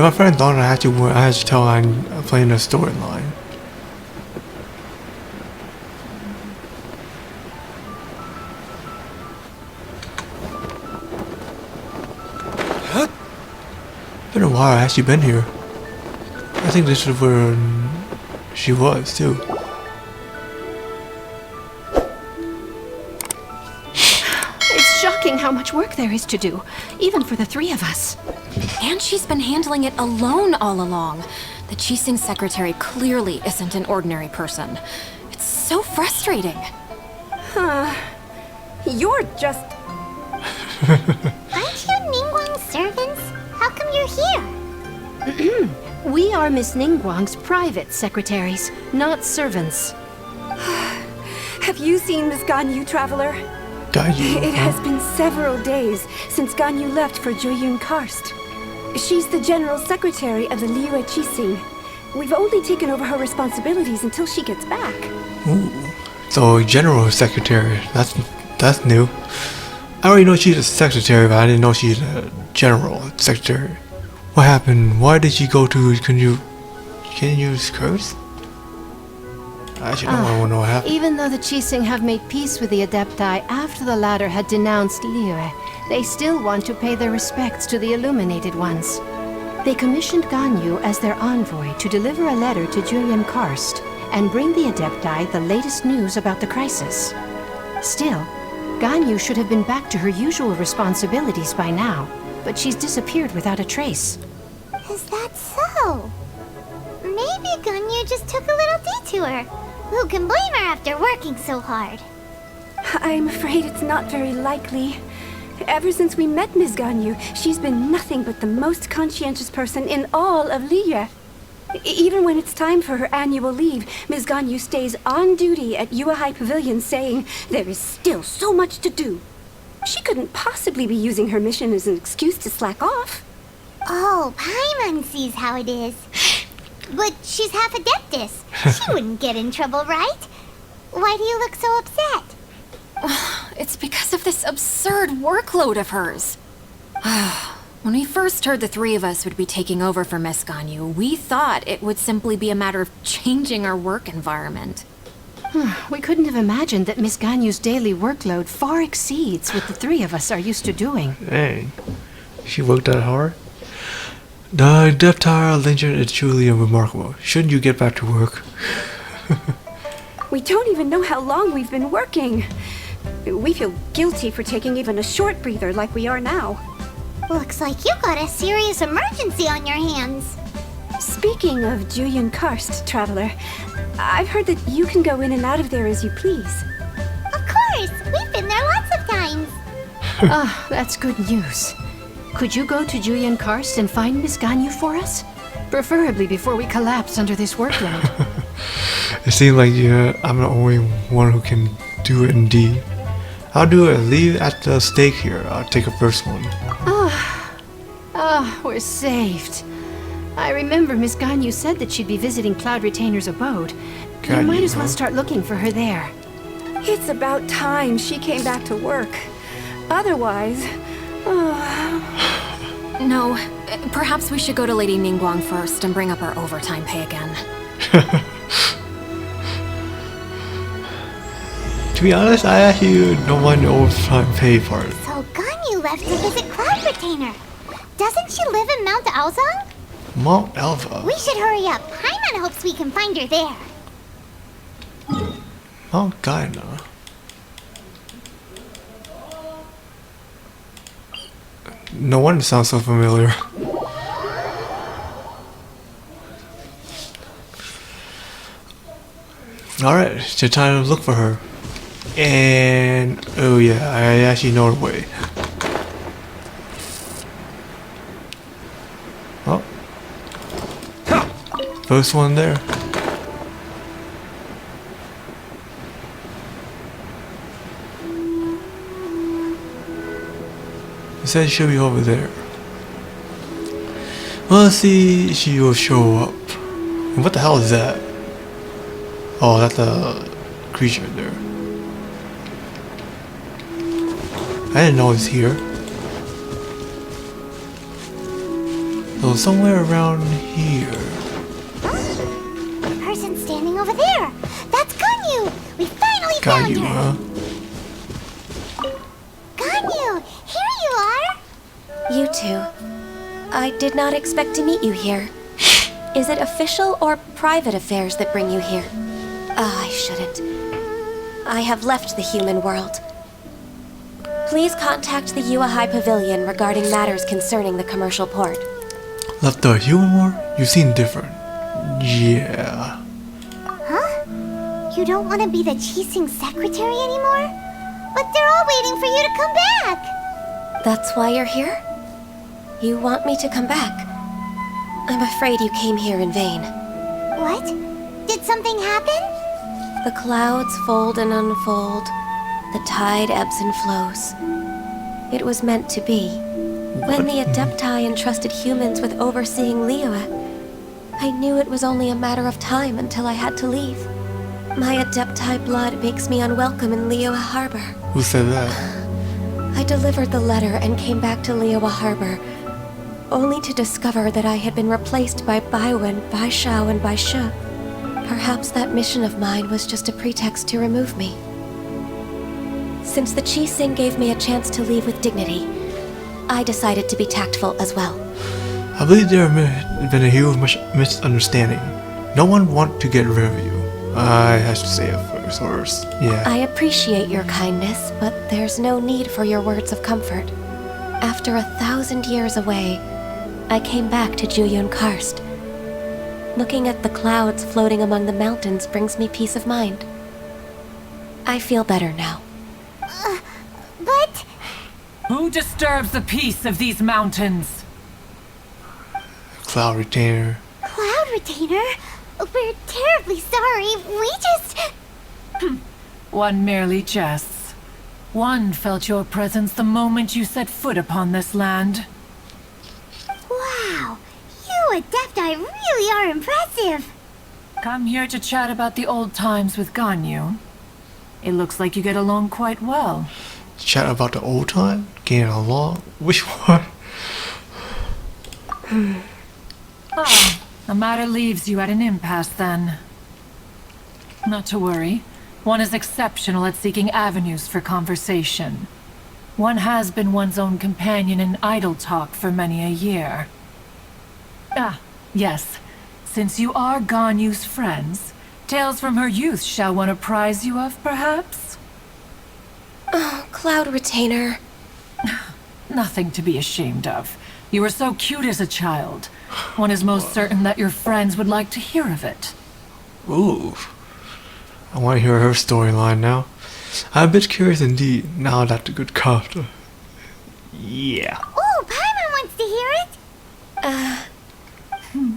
my friend thought I had to tell I'm playing a storyline. Been a while. Has she been here? I think this is where she was too. It's shocking how much work there is to do, even for the three of us. And she's been handling it alone all along. The Qixing secretary clearly isn't an ordinary person. It's so frustrating. You're just... Aren't you Ningguang's servants? How come you're here? We are Miss Ningguang's private secretaries, not servants. Have you seen Miss Ganyu, Traveler? Ganyu. It has been several days since Ganyu left for Jueyun Karst. She's the general secretary of the Liyue Qixing. We've only taken over her responsibilities until she gets back. Ooh. So general secretary. That's new. I already know she's a secretary, but I didn't know she's a general secretary. What happened? Why did she go to? Can you curse? I actually don't want to know what happened. Even though the Qixing have made peace with the Adepti after the latter had denounced Liyue, they still want to pay their respects to the Illuminated Ones. They commissioned Ganyu as their envoy to deliver a letter to Jueyun Karst and bring the Adepti the latest news about the crisis. Still, Ganyu should have been back to her usual responsibilities by now, but she's disappeared without a trace. Is that so? Maybe Ganyu just took a little detour. Who can blame her after working so hard? I'm afraid it's not very likely. Ever since we met Ms. Ganyu, she's been nothing but the most conscientious person in all of Liyue. Even when it's time for her annual leave, Ms. Ganyu stays on duty at Yuehai Pavilion saying there is still so much to do. She couldn't possibly be using her mission as an excuse to slack off. Oh, Paimon sees how it is. But she's half Adeptus. She wouldn't get in trouble, right? Why do you look so upset? It's because of this absurd workload of hers. When we first heard the three of us would be taking over for Miss Ganyu, we thought it would simply be a matter of changing our work environment. We couldn't have imagined that Miss Ganyu's daily workload far exceeds what the three of us are used to doing. Dang. She worked that hard? The Adepti legend is truly remarkable. Shouldn't you get back to work? We don't even know how long we've been working. We feel guilty for taking even a short breather like we are now. Looks like you got a serious emergency on your hands. Speaking of Jueyun Karst, Traveler, I've heard that you can go in and out of there as you please. Of course! We've been there lots of times. That's good news. Could you go to Jueyun Karst and find Miss Ganyu for us? Preferably before we collapse under this workload. It seems like I'm the only one who can do it indeed. I'll do it. Leave at the stake here. I'll take a first one. We're saved. I remember Miss Ganyu said that she'd be visiting Cloud Retainer's abode. You might as well start looking for her there. It's about time she came back to work. Otherwise... No, perhaps we should go to Lady Ningguang first and bring up our overtime pay again. To be honest, I actually don't mind the overtime pay part. So Ganyu left to visit Cloud Retainer. Doesn't she live in Mount Aozang? Mount Alpha? We should hurry up. Paimon hopes we can find her there. Mount Gaina. No wonder it sounds so familiar. Alright, it's your time to look for her. And oh yeah, I actually know the way. Oh. First one there. It says she'll be over there. Well, let's see if she will show up. And what the hell is that? Oh, that's a creature there. I didn't know it's here. So somewhere around here. The person standing over there. That's Ganyu. We finally Got found you, her. huh? Ganyu, here you are. You two. I did not expect to meet you here. Is it official or private affairs that bring you here? Ah, I shouldn't. I have left the human world. Please contact the Yua High Pavilion regarding matters concerning the commercial port. Left the human world? You seem different. Yeah. Huh? You don't want to be the Qixing secretary anymore? But they're all waiting for you to come back. That's why you're here? You want me to come back? I'm afraid you came here in vain. What? Did something happen? The clouds fold and unfold. The tide ebbs and flows. It was meant to be. When the Adepti entrusted humans with overseeing Liyue, I knew it was only a matter of time until I had to leave. My Adepti blood makes me unwelcome in Liyue Harbor. Who said that? I delivered the letter and came back to Liyue Harbor, only to discover that I had been replaced by Baiwen, Baishao, and Baishe. Perhaps that mission of mine was just a pretext to remove me. Since the Qixing gave me a chance to leave with dignity, I decided to be tactful as well. I believe there have been a huge misunderstanding. No one wants to get rid of you. I have to say it first. Yeah. I appreciate your kindness, but there's no need for your words of comfort. After 1,000 years away, I came back to Juyun Karst. Looking at the clouds floating among the mountains brings me peace of mind. I feel better now. But... Who disturbs the peace of these mountains? Cloud Retainer. Cloud Retainer? We're terribly sorry. We just... One merely jests. One felt your presence the moment you set foot upon this land. Wow. You Adepti really are impressive. Come here to chat about the old times with Ganyu. It looks like you get along quite well. Chat about the old time? Getting along? Which one? The matter leaves you at an impasse then. Not to worry. One is exceptional at seeking avenues for conversation. One has been one's own companion in idle talk for many a year. Ah, yes. Since you are Ganyu's friends, tales from her youth shall one apprise you of, perhaps? Oh, Cloud Retainer. Nothing to be ashamed of. You were so cute as a child. One is most certain that your friends would like to hear of it. Ooh. I want to hear her storyline now. I'm a bit curious indeed, now that the good cop. Yeah. Oh, Paimon wants to hear it.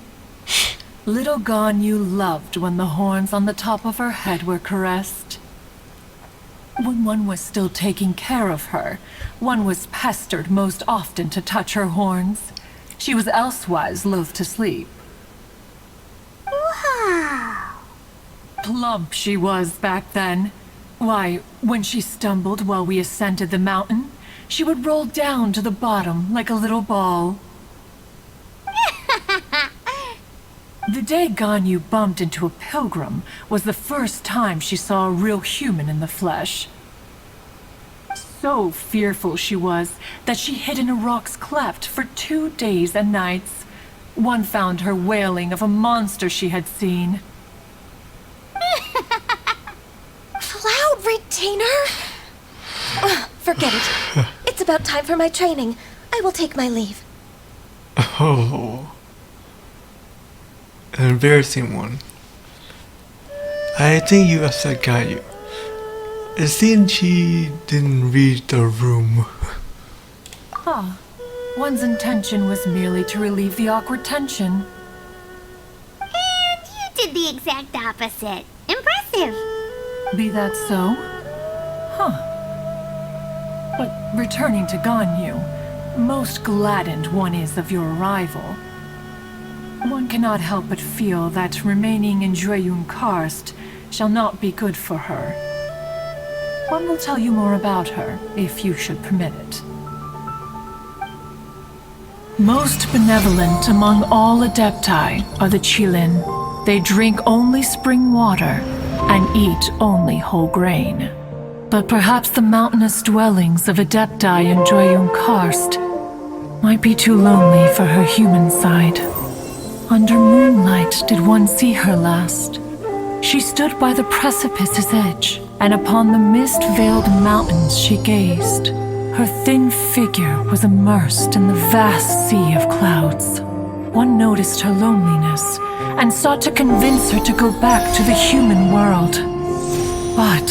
Little Ganyu loved when the horns on the top of her head were caressed. When one was still taking care of her, one was pestered most often to touch her horns. She was elsewise loath to sleep. Wow. Plump she was back then. Why, when she stumbled while we ascended the mountain, she would roll down to the bottom like a little ball. The day Ganyu bumped into a pilgrim was the first time she saw a real human in the flesh. So fearful she was that she hid in a rock's cleft for 2 days and nights. One found her wailing of a monster she had seen. Cloud Retainer? Forget it. It's about time for my training. I will take my leave. Oh. An embarrassing one. I think you upset Ganyu. It seemed she didn't read the room. Ah, one's intention was merely to relieve the awkward tension. And you did the exact opposite. Impressive. Be that so? Huh. But returning to Ganyu, most gladdened one is of your arrival. One cannot help but feel that remaining in Juyun Karst shall not be good for her. One will tell you more about her, if you should permit it. Most benevolent among all Adepti are the Qilin. They drink only spring water and eat only whole grain. But perhaps the mountainous dwellings of Adepti in Joyun Karst might be too lonely for her human side. Under moonlight did one see her last. She stood by the precipice's edge, and upon the mist-veiled mountains she gazed. Her thin figure was immersed in the vast sea of clouds. One noticed her loneliness and sought to convince her to go back to the human world. But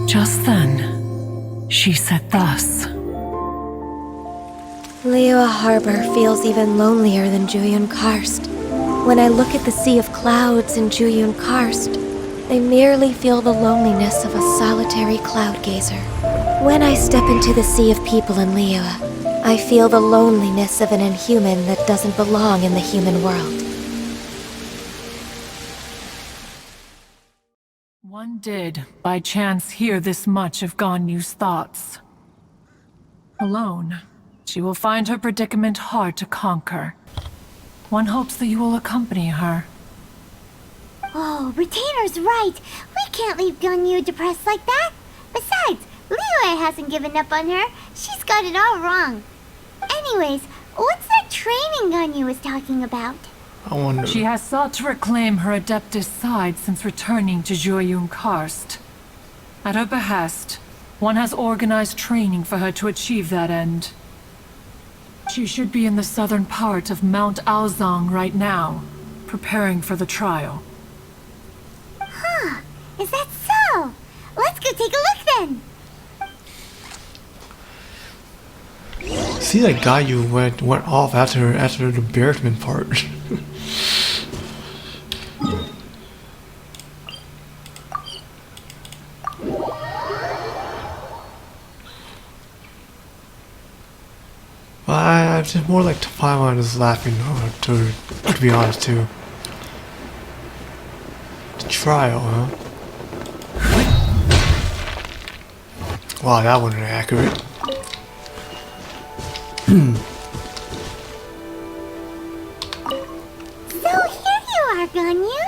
just then, she said thus. Liyue Harbor feels even lonelier than Joyun Karst. When I look at the sea of clouds in Joyun Karst, I merely feel the loneliness of a solitary cloud gazer. When I step into the sea of people in Liyue, I feel the loneliness of an inhuman that doesn't belong in the human world. One did, by chance, hear this much of Ganyu's thoughts. Alone, she will find her predicament hard to conquer. One hopes that you will accompany her. Oh, Retainer's right. We can't leave Ganyu depressed like that. Besides, Liyue hasn't given up on her. She's got it all wrong. Anyways, what's that training Ganyu was talking about? I wonder. She has sought to reclaim her Adeptus side since returning to Joyun Karst. At her behest, one has organized training for her to achieve that end. She should be in the southern part of Mount Aozang right now, preparing for the trial. Huh, is that so? Let's go take a look then. See that Ganyu went off after the embarrassment part. I'm just more like Paimon is laughing to be honest too. The trial, huh? Wow, that wasn't accurate. So here you are, Ganyu.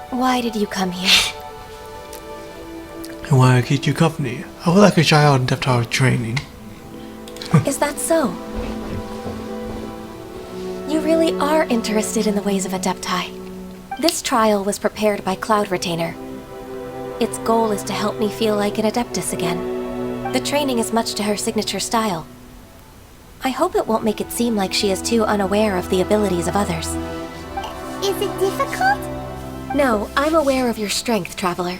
Why did you come here? I want to keep you company. I would like to try out Adepti training. Is that so? You really are interested in the ways of Adepti. This trial was prepared by Cloud Retainer. Its goal is to help me feel like an Adeptus again. The training is much to her signature style. I hope it won't make it seem like she is too unaware of the abilities of others. Is it difficult? No, I'm aware of your strength, Traveler.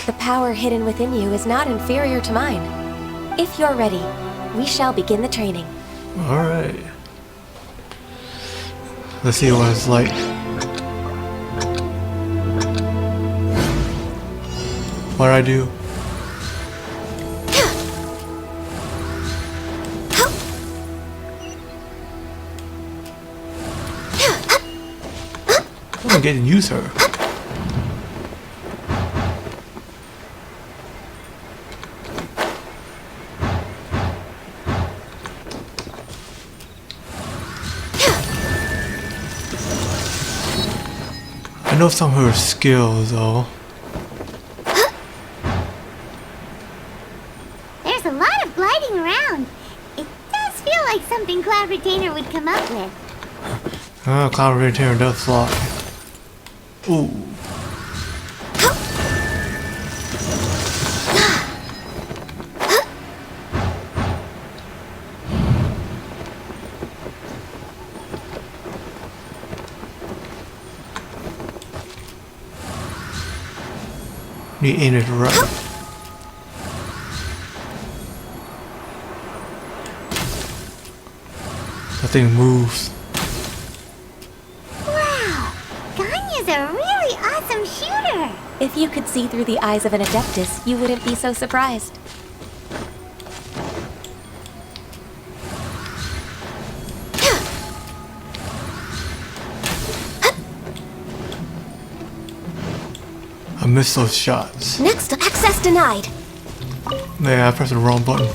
The power hidden within you is not inferior to mine. If you're ready, we shall begin the training. Alright. Let's see what it's like. What'd I do? I'm getting used to her. I know some of her skills though. There's a lot of gliding around. It does feel like something Cloud Retainer would come up with. Cloud Retainer does fly. Ooh. You aim it right. That thing moves. Wow, Ganyu's a really awesome shooter. If you could see through the eyes of an Adeptus, you wouldn't be so surprised. I missed those shots. Next, access denied. Yeah, I pressed the wrong button.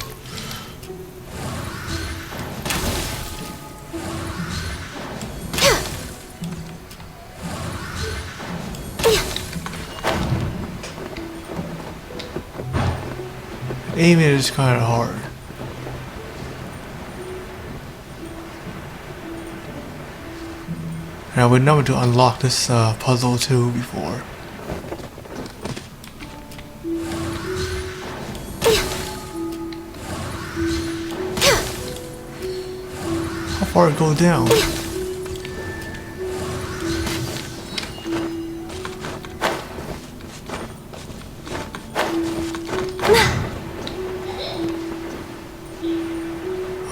Aiming is kind of hard. And I would never to unlock this puzzle too before. How far it go down?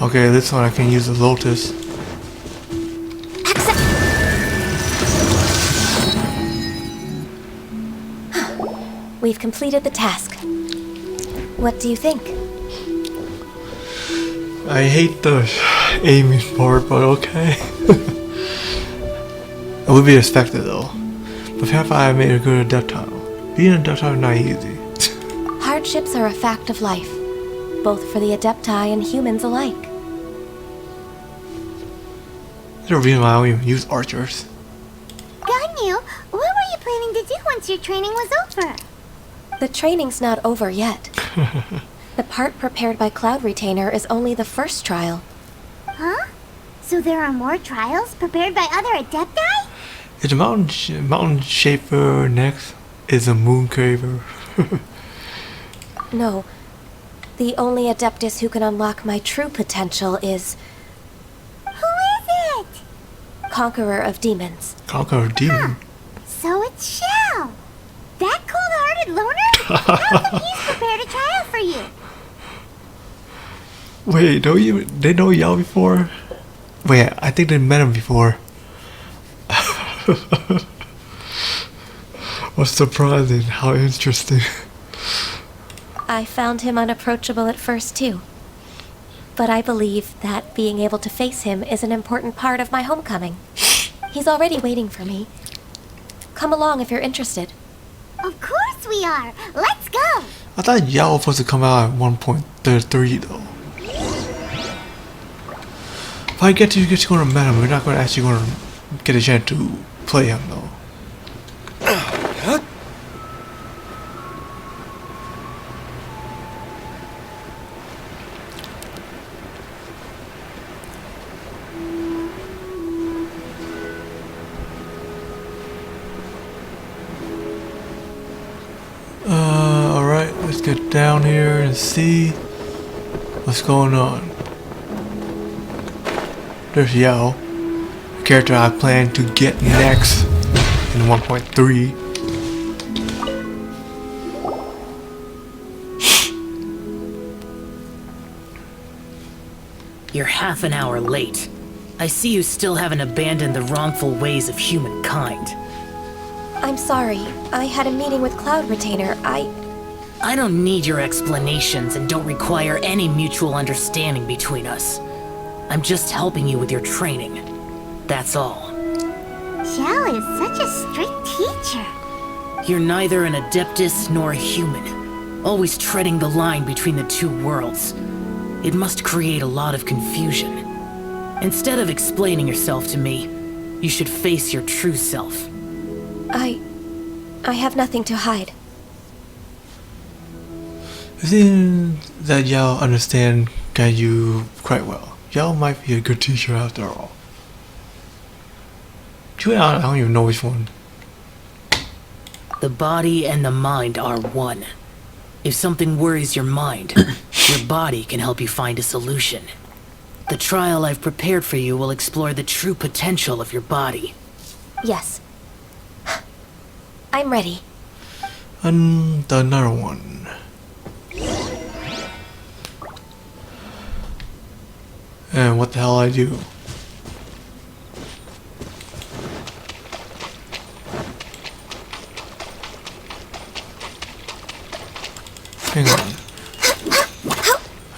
Okay, this one I can use the Lotus. We've completed the task. What do you think? I hate the aiming part, but okay. It would be expected though. But have I made a good adeptile? Being an adeptile is not easy. Hardships are a fact of life, both for the Adepti and humans alike. There's a reason why I don't even use archers. Ganyu, what were you planning to do once your training was over? The training's not over yet. The part prepared by Cloud Retainer is only the first trial. Huh? So there are more trials prepared by other Adepti? Is a mountain shaper next? Is a moon craver? No. The only Adeptus who can unlock my true potential is Who is it? Conqueror of Demons. Conqueror demon. So it's Shao. That cold-hearted loner? How come he's prepared a trial for you? Wait, they know y'all before? Wait, I think they met him before. What's surprising? How interesting. I found him unapproachable at first too. But I believe that being able to face him is an important part of my homecoming. He's already waiting for me. Come along if you're interested. Of course we are. Let's go. I thought y'all was supposed to come out at 1.33 though. If I get to going to meet him, we're not going to actually going to get a chance to play him though. Alright, let's get down here and see what's going on. There's Yao, the character I plan to get next in 1.3. You're half an hour late. I see you still haven't abandoned the wrongful ways of humankind. I'm sorry. I had a meeting with Cloud Retainer. I don't need your explanations and don't require any mutual understanding between us. I'm just helping you with your training. That's all. Shao is such a strict teacher. You're neither an Adeptus nor a human, always treading the line between the two worlds. It must create a lot of confusion. Instead of explaining yourself to me, you should face your true self. I have nothing to hide. It seems that y'all understand Ganyu quite well. Y'all might be a good teacher after all. I don't even know which one. The body and the mind are one. If something worries your mind, your body can help you find a solution. The trial I've prepared for you will explore the true potential of your body. Yes. I'm ready. And another one. And what the hell I do? Hang on.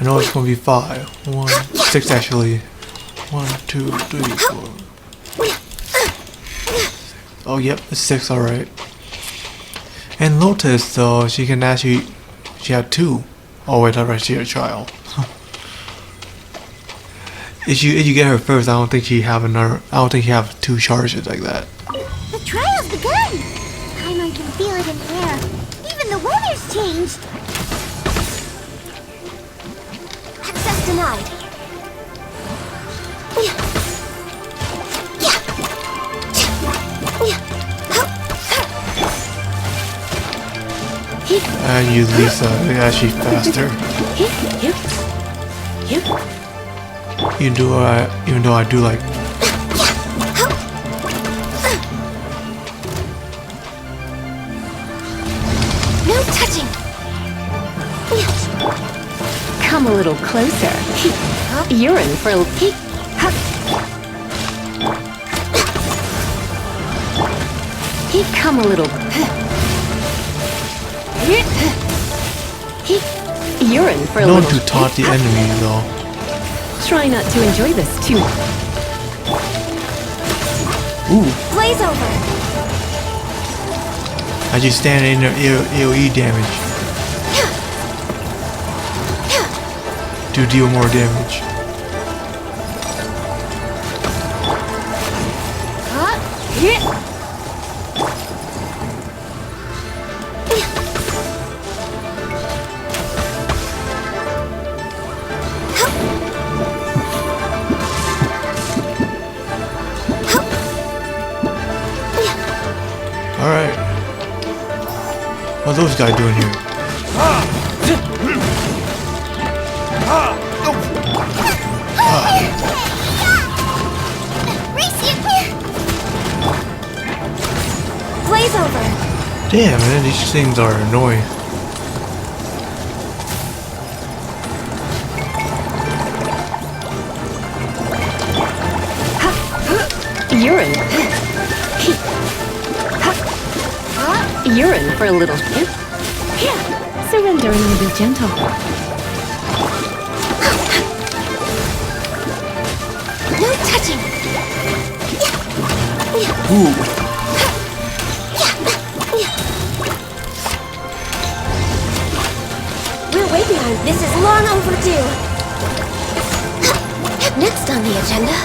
I know it's gonna be 5. 6 actually. 1, 2, 3, 4. Oh yep, it's 6, alright. And Lotus though, she can actually, she had 2. Oh wait, that's right, she had a trial. If you get her first, I don't think she have 2 charges like that. The trial's begun. Paimon can feel it in the air. Even the weather's changed. denied. And use Lisa, yeah, she's faster. Even though I do like. No touching. Come a little closer. You're in for a... Come a little... You're in for a Known little... to taunt the enemy though. Try not to enjoy this too much. Ooh, Blaze over. I just stand in their AoE damage to deal more damage. Alright. What are those guys doing here? Blaze over. Damn, man, these things are annoying. You're in. You're in for a little... Surrender and I'll be gentle. No touching. Ooh. We're way behind. This is long overdue. Next on the agenda.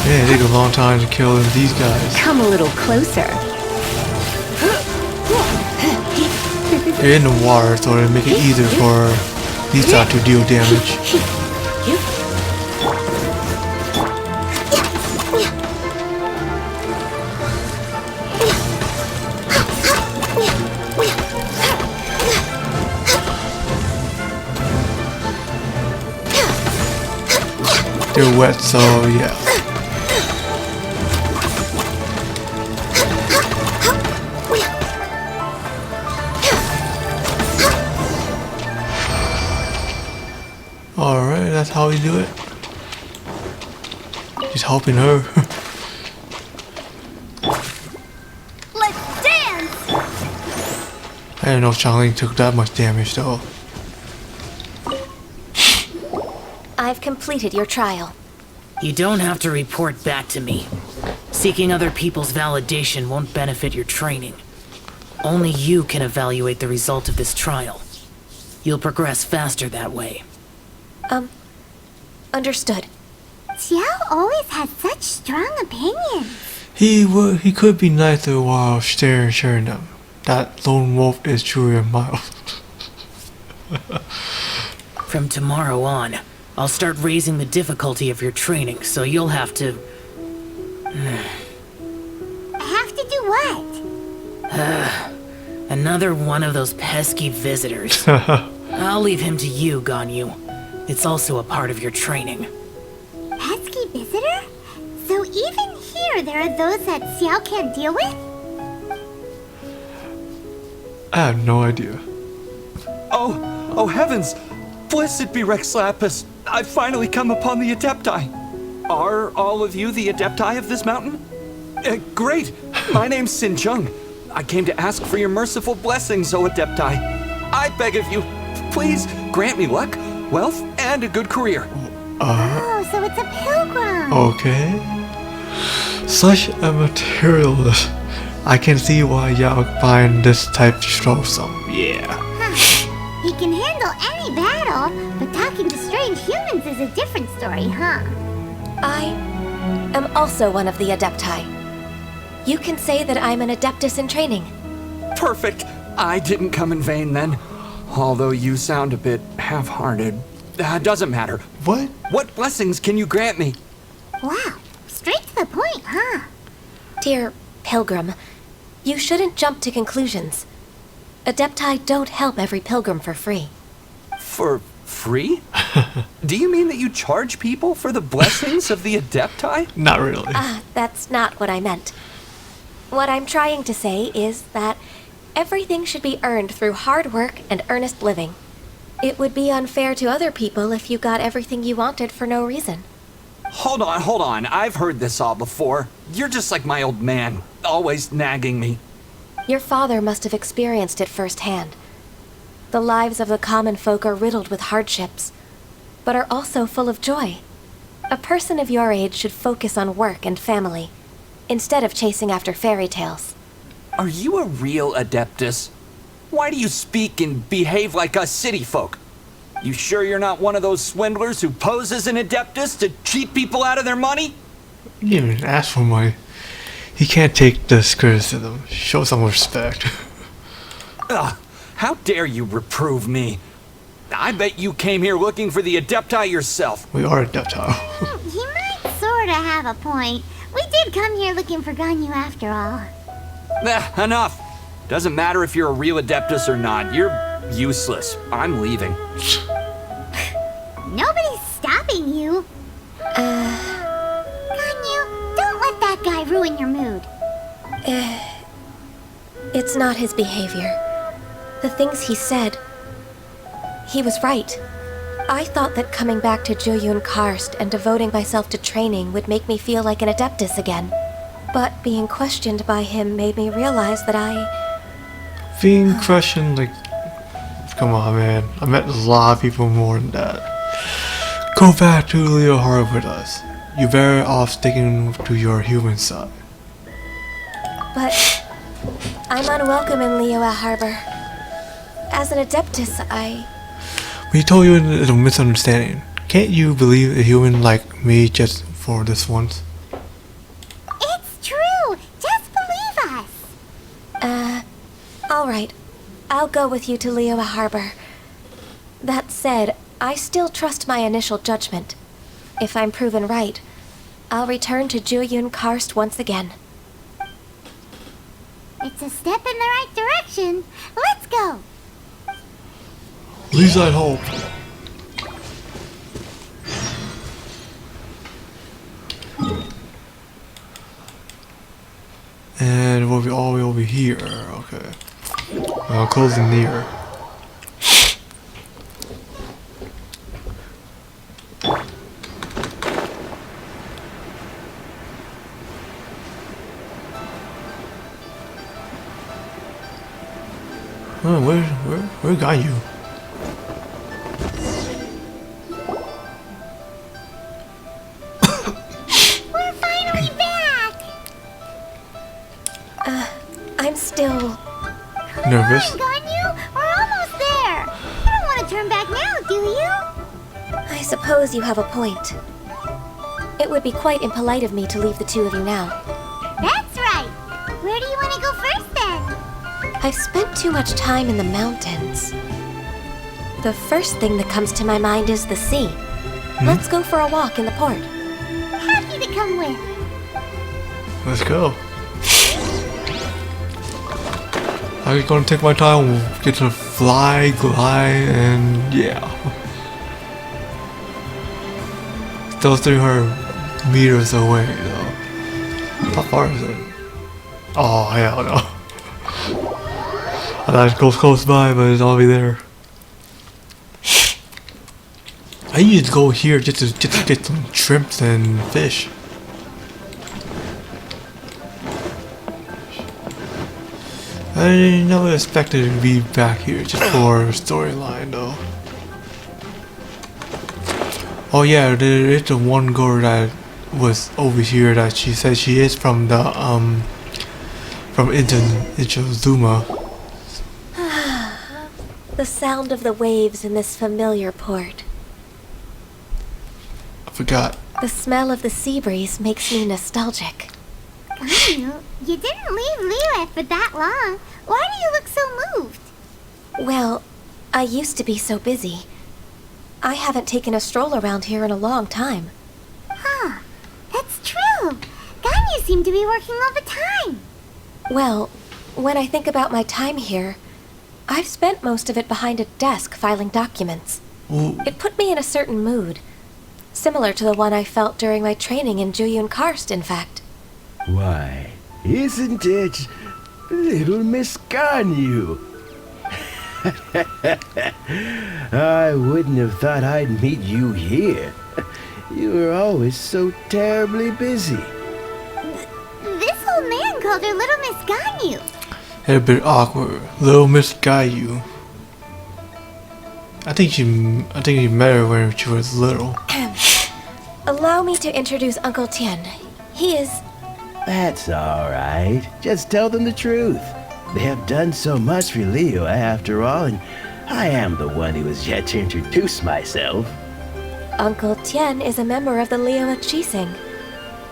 Yeah, it takes a long time to kill these guys. Come a little closer. They're in the water, so it'll make it easier for these guys to deal damage. They're wet, so yeah. Alright, that's how we do it. Just helping her. Let's dance! I didn't know Charlene took that much damage though. I've completed your trial. You don't have to report back to me. Seeking other people's validation won't benefit your training. Only you can evaluate the result of this trial. You'll progress faster that way. Understood. Xiao always had such strong opinions. He could be nicer while sharing them. That lone wolf is truly a mild. From tomorrow on, I'll start raising the difficulty of your training, so you'll have to... Have to do what? Another one of those pesky visitors. I'll leave him to you, Ganyu. It's also a part of your training. Pesky visitor? So even here there are those that Xiao can't deal with? I have no idea. Oh heavens! Blessed be Rex Lapis! I've finally come upon the Adepti. Are all of you the Adepti of this mountain? Great! My name's Sin Chung. I came to ask for your merciful blessings, O Adepti. I beg of you, please grant me luck, wealth, and a good career. Oh, so it's a pilgrim. Okay. Such a materialist. I can see why y'all find this type troublesome. Yeah. He can handle any battle, but talking to strange humans is a different story, huh? am also one of the Adepti. You can say that I'm an Adeptus in training. Perfect. I didn't come in vain then. Although you sound a bit half-hearted. Doesn't matter. What? What blessings can you grant me? Wow, straight to the point, huh? Dear Pilgrim, you shouldn't jump to conclusions. Adepti don't help every pilgrim for free. For free? Do you mean that you charge people for the blessings of the Adepti? Not really. That's not what I meant. What I'm trying to say is that everything should be earned through hard work and earnest living. It would be unfair to other people if you got everything you wanted for no reason. Hold on. I've heard this all before. You're just like my old man, always nagging me. Your father must have experienced it firsthand. The lives of the common folk are riddled with hardships, but are also full of joy. A person of your age should focus on work and family, instead of chasing after fairy tales. Are you a real Adeptus? Why do you speak and behave like us city folk? You sure you're not one of those swindlers who pose as an Adeptus to cheat people out of their money? You didn't even ask for money. He can't take this criticism. Show some respect. Ugh, how dare you reprove me? I bet you came here looking for the Adepti yourself. We are Adepti. He might sorta have a point. We did come here looking for Ganyu after all. Enough. Doesn't matter if you're a real Adeptus or not. You're useless. I'm leaving. Nobody's stopping you. Ganyu, don't let that guy ruin your mood. It's not his behavior. The things he said, he was right. I thought that coming back to Jueyun Karst and devoting myself to training would make me feel like an Adeptus again. But being questioned by him made me realize that Being questioned, like, come on, man. I met a lot of people more than that. Go back to Leo Harbor with us. You're better off sticking to your human side. But I'm unwelcome in Liyue Harbor. As an Adeptus, We told you it's a misunderstanding. Can't you believe a human like me just for this once? It's true. Just believe us. Alright. I'll go with you to Liyue Harbor. That said, I still trust my initial judgment. If I'm proven right, I'll return to Jueyun Karst once again. It's a step in the right direction. Let's go. At least I hope. And we'll be all the way over here. Okay. Well, closing near. Oh, where got you? We're finally back. I'm still... Nervous? Come on, Ganyu. We're almost there. You don't want to turn back now, do you? I suppose you have a point. It would be quite impolite of me to leave the two of you now. That's right. Where do you want to go first, then? I've spent too much time in the mountains. The first thing that comes to my mind is the sea. Let's go for a walk in the port. Happy to come with. Let's go. I'm gonna take my time. We'll get to fly, glide, and yeah. Still 300 meters away, though. How far is it? Oh, hell no. I thought it goes close by, but it's already there. I used to go here just to get some shrimps and fish. I never expected to be back here just for a storyline, though. Oh yeah, there is the one girl that was over here that she said she is from the from Ichizuma. The sound of the waves in this familiar port. I forgot. The smell of the sea breeze makes me nostalgic. Ganyu, you didn't leave Liyue for that long. Why do you look so moved? Well, I used to be so busy. I haven't taken a stroll around here in a long time. Huh, that's true. Ganyu seemed to be working all the time. Well, when I think about my time here, I've spent most of it behind a desk filing documents. Ooh. It put me in a certain mood, similar to the one I felt during my training in Juyun Karst, in fact. Why, isn't it little Miss Ganyu? I wouldn't have thought I'd meet you here. You were always so terribly busy. This old man called her Little Miss Ganyu. A bit awkward. Little Miss Ganyu. I think you met her when she was little. Allow me to introduce Uncle Tian. He is... That's all right. Just tell them the truth. They have done so much for Liyue after all, and I am the one who has yet to introduce myself. Uncle Tian is a member of the Liyue Qixing,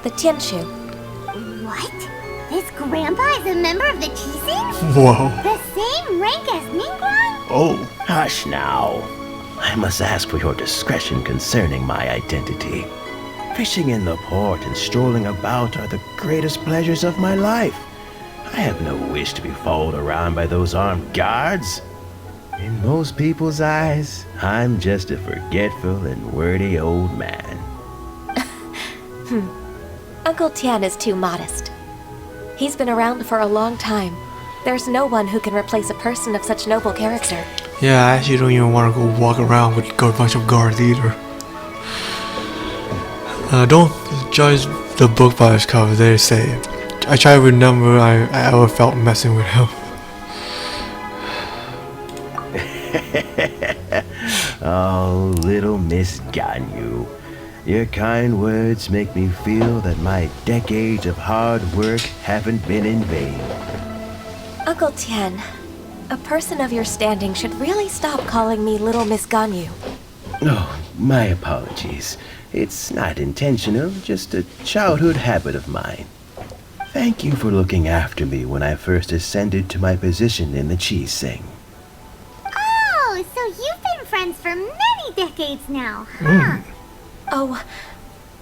the Tianshu. What? This grandpa is a member of the Qixing? Whoa. The same rank as Ningguang? Oh. Hush now. I must ask for your discretion concerning my identity. Fishing in the port and strolling about are the greatest pleasures of my life. I have no wish to be followed around by those armed guards. In most people's eyes, I'm just a forgetful and wordy old man. Uncle Tian is too modest. He's been around for a long time. There's no one who can replace a person of such noble character. Yeah, I actually don't even want to go walk around with a bunch of guards either. Don't judge the book by its cover, they say. I try to remember I ever felt messing with him. Oh, little Miss Ganyu. Your kind words make me feel that my decades of hard work haven't been in vain. Uncle Tian, a person of your standing should really stop calling me Little Miss Ganyu. Oh, my apologies. It's not intentional, just a childhood habit of mine. Thank you for looking after me when I first ascended to my position in the Qixing. Oh, so you've been friends for many decades now, huh? Oh,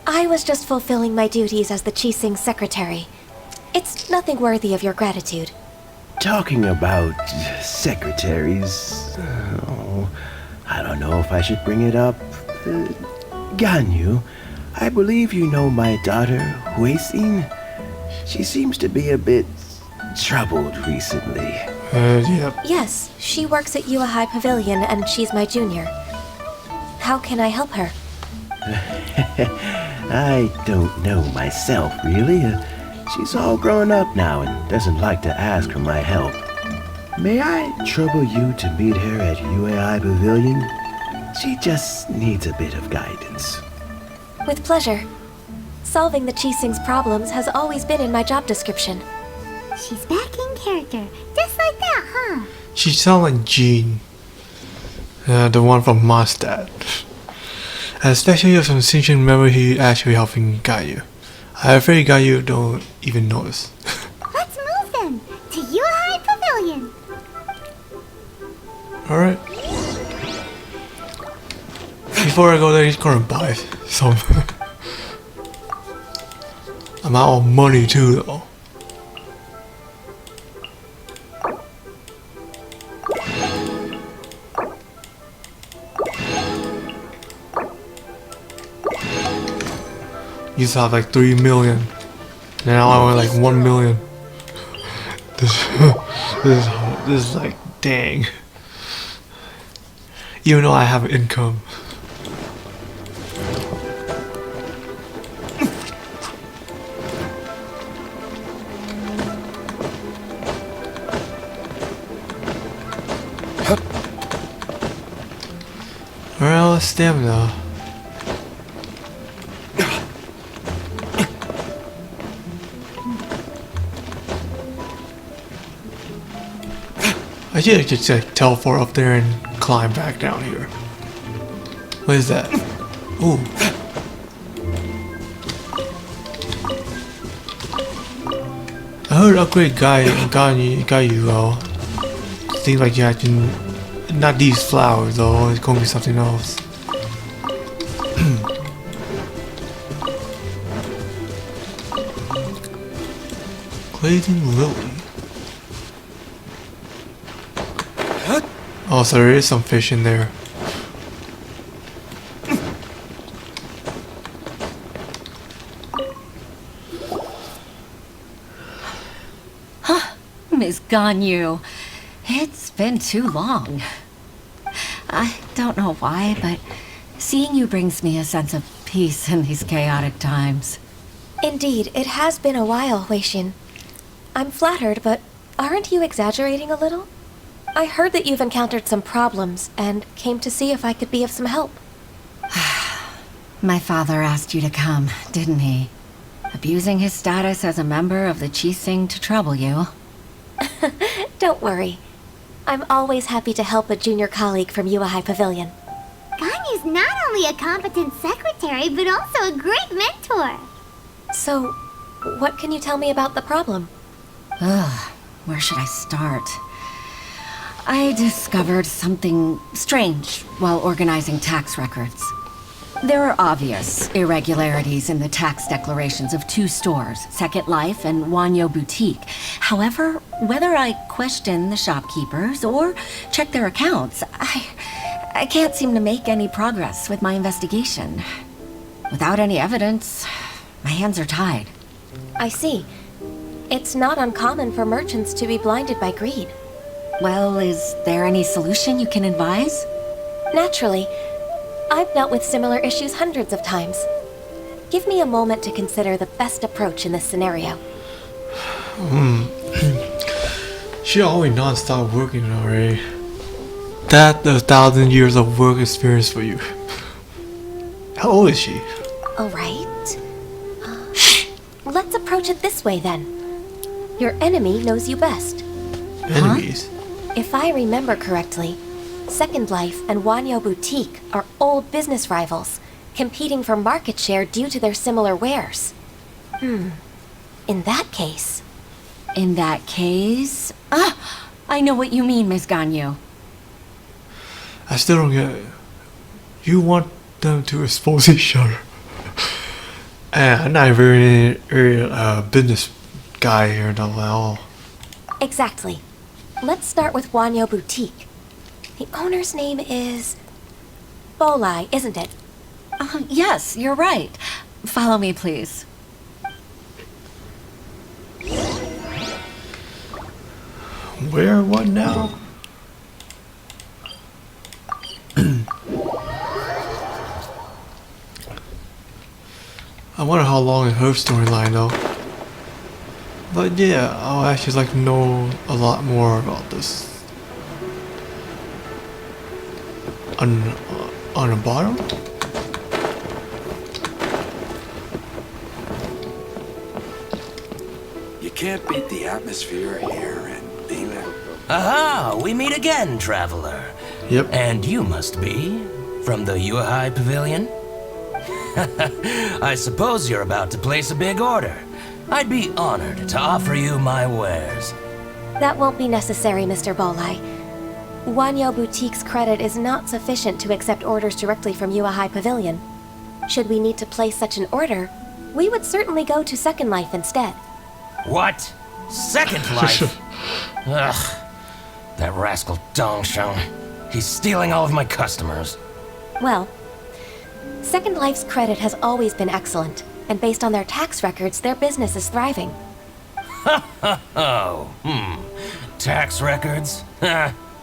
I was just fulfilling my duties as the Qixing secretary. It's nothing worthy of your gratitude. Talking about secretaries, oh, I don't know if I should bring it up. Ganyu, I believe you know my daughter, Huixin. She seems to be a bit troubled recently. Yep. Yes, she works at Yua High Pavilion and she's my junior. How can I help her? I don't know myself, really. She's all grown up now and doesn't like to ask for my help. May I trouble you to meet her at UAI Pavilion? She just needs a bit of guidance. With pleasure. Solving the Qixing's problems has always been in my job description. She's back in character, just like that, huh? She sounds like Jean. The one from Mondstadt. Especially if some sentient memory he actually helping Ganyu. I'm afraid Ganyu don't even notice. Let's move then, to Yuhai Pavilion. Alright. Before I go there, he's gonna buy some. I'm out of money too though. Used to have like 3 million. Now I only like 1 million. This is like dang. Even though I have income. Well, stamina. I should just like teleport up there and climb back down here. What is that? Ooh. heard upgrade Ganyu though. Seems like yeah, I can. Not these flowers though. It's gonna be something else. Glazing Lily. Oh, so there is some fish in there. Miss Ganyu, it's been too long. I don't know why, but seeing you brings me a sense of peace in these chaotic times. Indeed, it has been a while, Weishin. I'm flattered, but aren't you exaggerating a little? I heard that you've encountered some problems and came to see if I could be of some help. My father asked you to come, didn't he? Abusing his status as a member of the Qixing to trouble you. Don't worry. I'm always happy to help a junior colleague from Yuahai Pavilion. Ganyu's not only a competent secretary, but also a great mentor. So, what can you tell me about the problem? Ugh, where should I start? I discovered something strange while organizing tax records. There are obvious irregularities in the tax declarations of two stores, Second Life and Wanyo Boutique. However, whether I question the shopkeepers or check their accounts, I can't seem to make any progress with my investigation. Without any evidence, my hands are tied. I see. It's not uncommon for merchants to be blinded by greed. Well, is there any solution you can advise? Naturally. I've dealt with similar issues hundreds of times. Give me a moment to consider the best approach in this scenario. She always non-stop working already. That's 1,000 years of work experience for you. How old is she? Alright. Let's approach it this way then. Your enemy knows you best. Enemies? If I remember correctly, Second Life and Wanyo Boutique are old business rivals, competing for market share due to their similar wares. In that case... In that case... I know what you mean, Miss Ganyu. I still don't get it. You want them to expose each other. I'm not a very business guy here at all. Exactly. Let's start with Wanyo Boutique. The owner's name is... Bolai, isn't it? Yes, you're right. Follow me, please. Where? What now? I wonder how long is her storyline though. But yeah, I'll actually like to know a lot more about this. On the bottom? You can't beat the atmosphere here in Lima. Aha! We meet again, traveler. Yep. And you must be from the Yuahai Pavilion? I suppose you're about to place a big order. I'd be honored to offer you my wares. That won't be necessary, Mr. Bolai. Wanyo Boutique's credit is not sufficient to accept orders directly from Yuahai Pavilion. Should we need to place such an order, we would certainly go to Second Life instead. What? Second Life? Ugh. That rascal Dongsheng. He's stealing all of my customers. Well, Second Life's credit has always been excellent, and based on their tax records, their business is thriving. Tax records?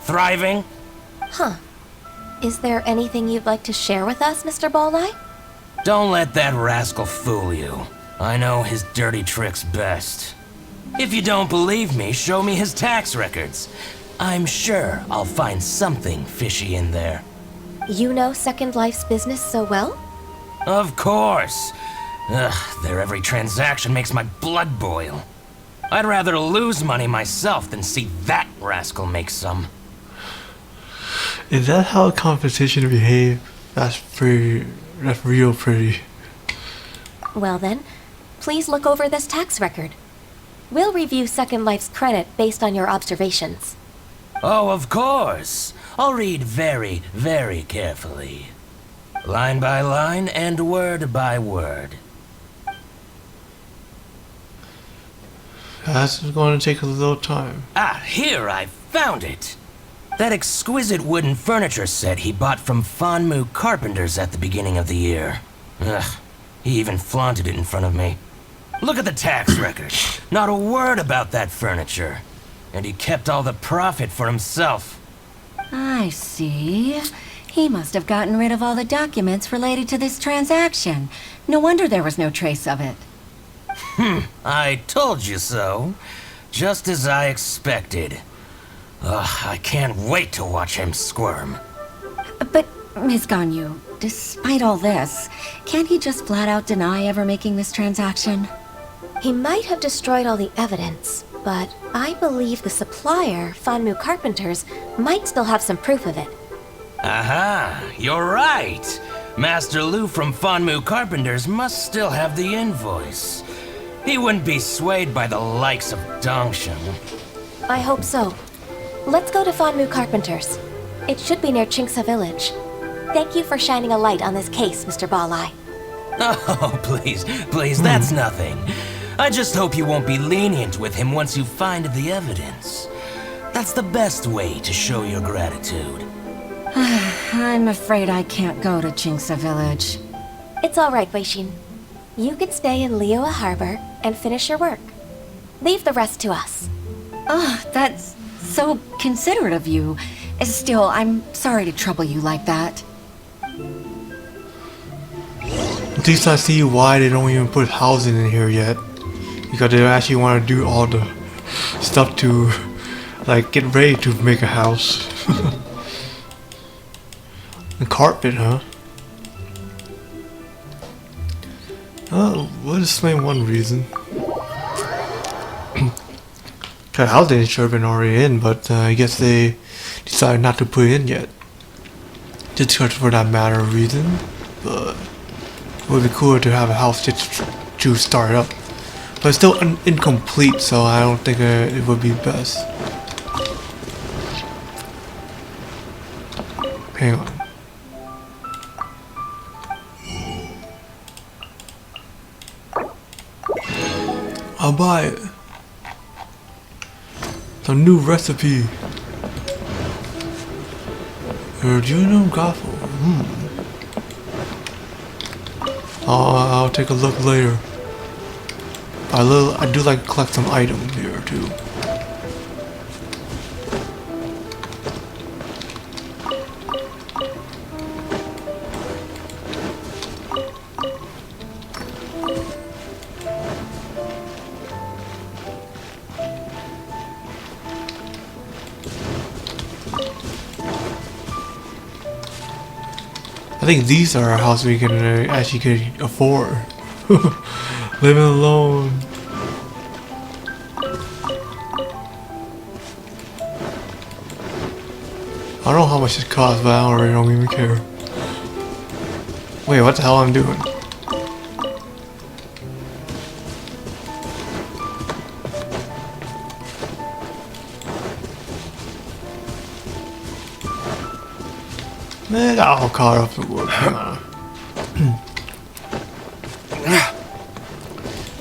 Thriving? Huh. Is there anything you'd like to share with us, Mr. Bolai? Don't let that rascal fool you. I know his dirty tricks best. If you don't believe me, show me his tax records. I'm sure I'll find something fishy in there. You know Second Life's business so well? Of course. Ugh, their every transaction makes my blood boil. I'd rather lose money myself than see that rascal make some. Is that how a competition behave? That's real pretty. Well then, please look over this tax record. We'll review Second Life's credit based on your observations. Oh, of course. I'll read very, very carefully. Line by line and word by word. That's going to take a little time. Ah, here, I found it. That exquisite wooden furniture set he bought from Fanmu Carpenters at the beginning of the year. Ugh, he even flaunted it in front of me. Look at the tax record. Not a word about that furniture. And he kept all the profit for himself. I see. He must have gotten rid of all the documents related to this transaction. No wonder there was no trace of it. I told you so. Just as I expected. Ugh, I can't wait to watch him squirm. But, Ms. Ganyu, despite all this, can't he just flat out deny ever making this transaction? He might have destroyed all the evidence, but I believe the supplier, Fanmu Carpenters, might still have some proof of it. Aha, you're right. Master Lu from Fanmu Carpenters must still have the invoice. He wouldn't be swayed by the likes of Dongshin. I hope so. Let's go to Fanmu Carpenters. It should be near Chinksa Village. Thank you for shining a light on this case, Mr. Balai. Oh, please, that's nothing. I just hope you won't be lenient with him once you find the evidence. That's the best way to show your gratitude. I'm afraid I can't go to Chinksa Village. It's all right, Weishin. You can stay in Liyue Harbor and finish your work. Leave the rest to us. Oh, that's so considerate of you. Still, I'm sorry to trouble you like that. At least I see why they don't even put housing in here yet. Because they actually want to do all the stuff to, like, get ready to make a house. The carpet, huh? Oh, we'll explain one reason. Cause housing should have been already in, but I guess they decided not to put it in yet. Just for that matter of reason. But it would be cooler to have a house just to start up. But it's still incomplete, so I don't think it would be best. Hang on. I'll buy it. The new recipe. Urgino Gaffo. I'll take a look later. I do like to collect some items here too. I think these are a house we can actually could afford. Living alone. I don't know how much it costs, but I really don't even care. Wait, what the hell I'm doing? Man, I got all caught up at work. Hang on.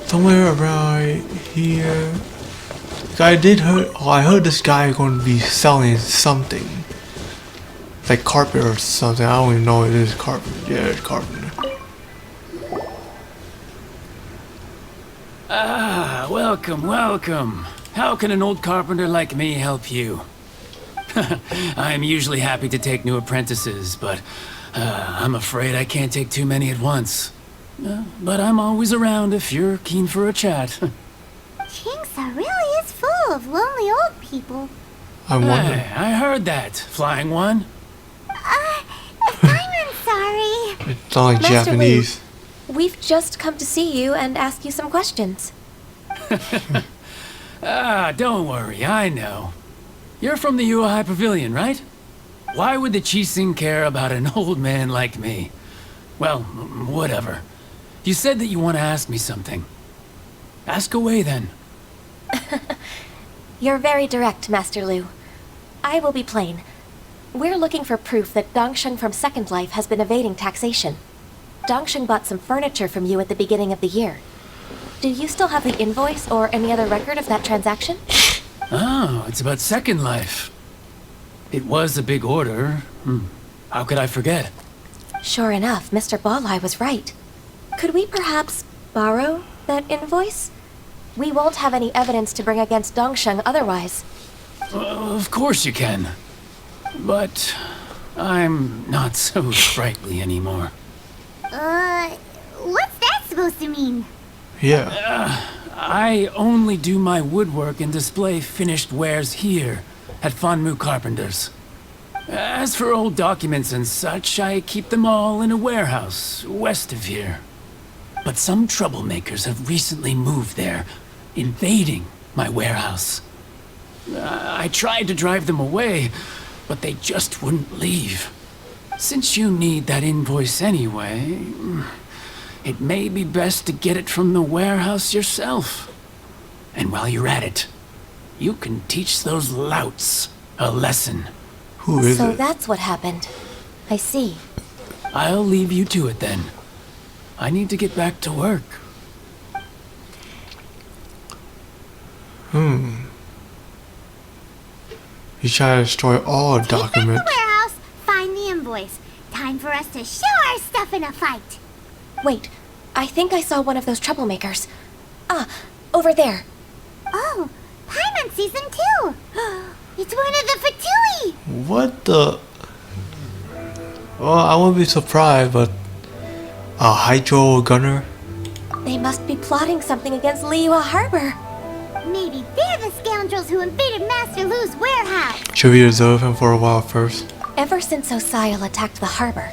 Somewhere around here. I heard this guy going to be selling something. Like carpet or something. I don't even know if it is carpet. Yeah, it's carpet. Ah, welcome, welcome. How can an old carpenter like me help you? I am usually happy to take new apprentices, but I'm afraid I can't take too many at once. But I'm always around if you're keen for a chat. Chinksa really is full of lonely old people. I'm wondering. Hey, I heard that, Flying One. I'm sorry. It's not like Master Japanese. We've just come to see you and ask you some questions. Don't worry, I know. You're from the Yuehai Pavilion, right? Why would the Qixing care about an old man like me? Well, whatever. You said that you want to ask me something. Ask away then. You're very direct, Master Lu. I will be plain. We're looking for proof that Dongsheng from Second Life has been evading taxation. Dongsheng bought some furniture from you at the beginning of the year. Do you still have the invoice or any other record of that transaction? Oh, it's about Second Life. It was a big order. How could I forget? Sure enough, Mr. Balai was right. Could we perhaps borrow that invoice? We won't have any evidence to bring against Dongsheng otherwise. Of course you can. But I'm not so sprightly anymore. What's that supposed to mean? Yeah. I only do my woodwork and display finished wares here at Fanmu Carpenter's. As for old documents and such, I keep them all in a warehouse west of here. But some troublemakers have recently moved there, invading my warehouse. I tried to drive them away, but they just wouldn't leave. Since you need that invoice anyway, it may be best to get it from the warehouse yourself. And while you're at it, you can teach those louts a lesson. Who is So it? that's what happened. I see. I'll leave you to it then. I need to get back to work. You try to destroy all Take back the documents. warehouse, find the invoice. Time for us to show our stuff in a fight. Wait, I think I saw one of those troublemakers. Ah, over there. Oh, Paimon sees him too. It's one of the Fatui. What the? Well, I wouldn't be surprised, but a hydro gunner? They must be plotting something against Liyue Harbor. Maybe they're the scoundrels who invaded Master Lu's warehouse. Should we observe him for a while first? Ever since Osial attacked the harbor,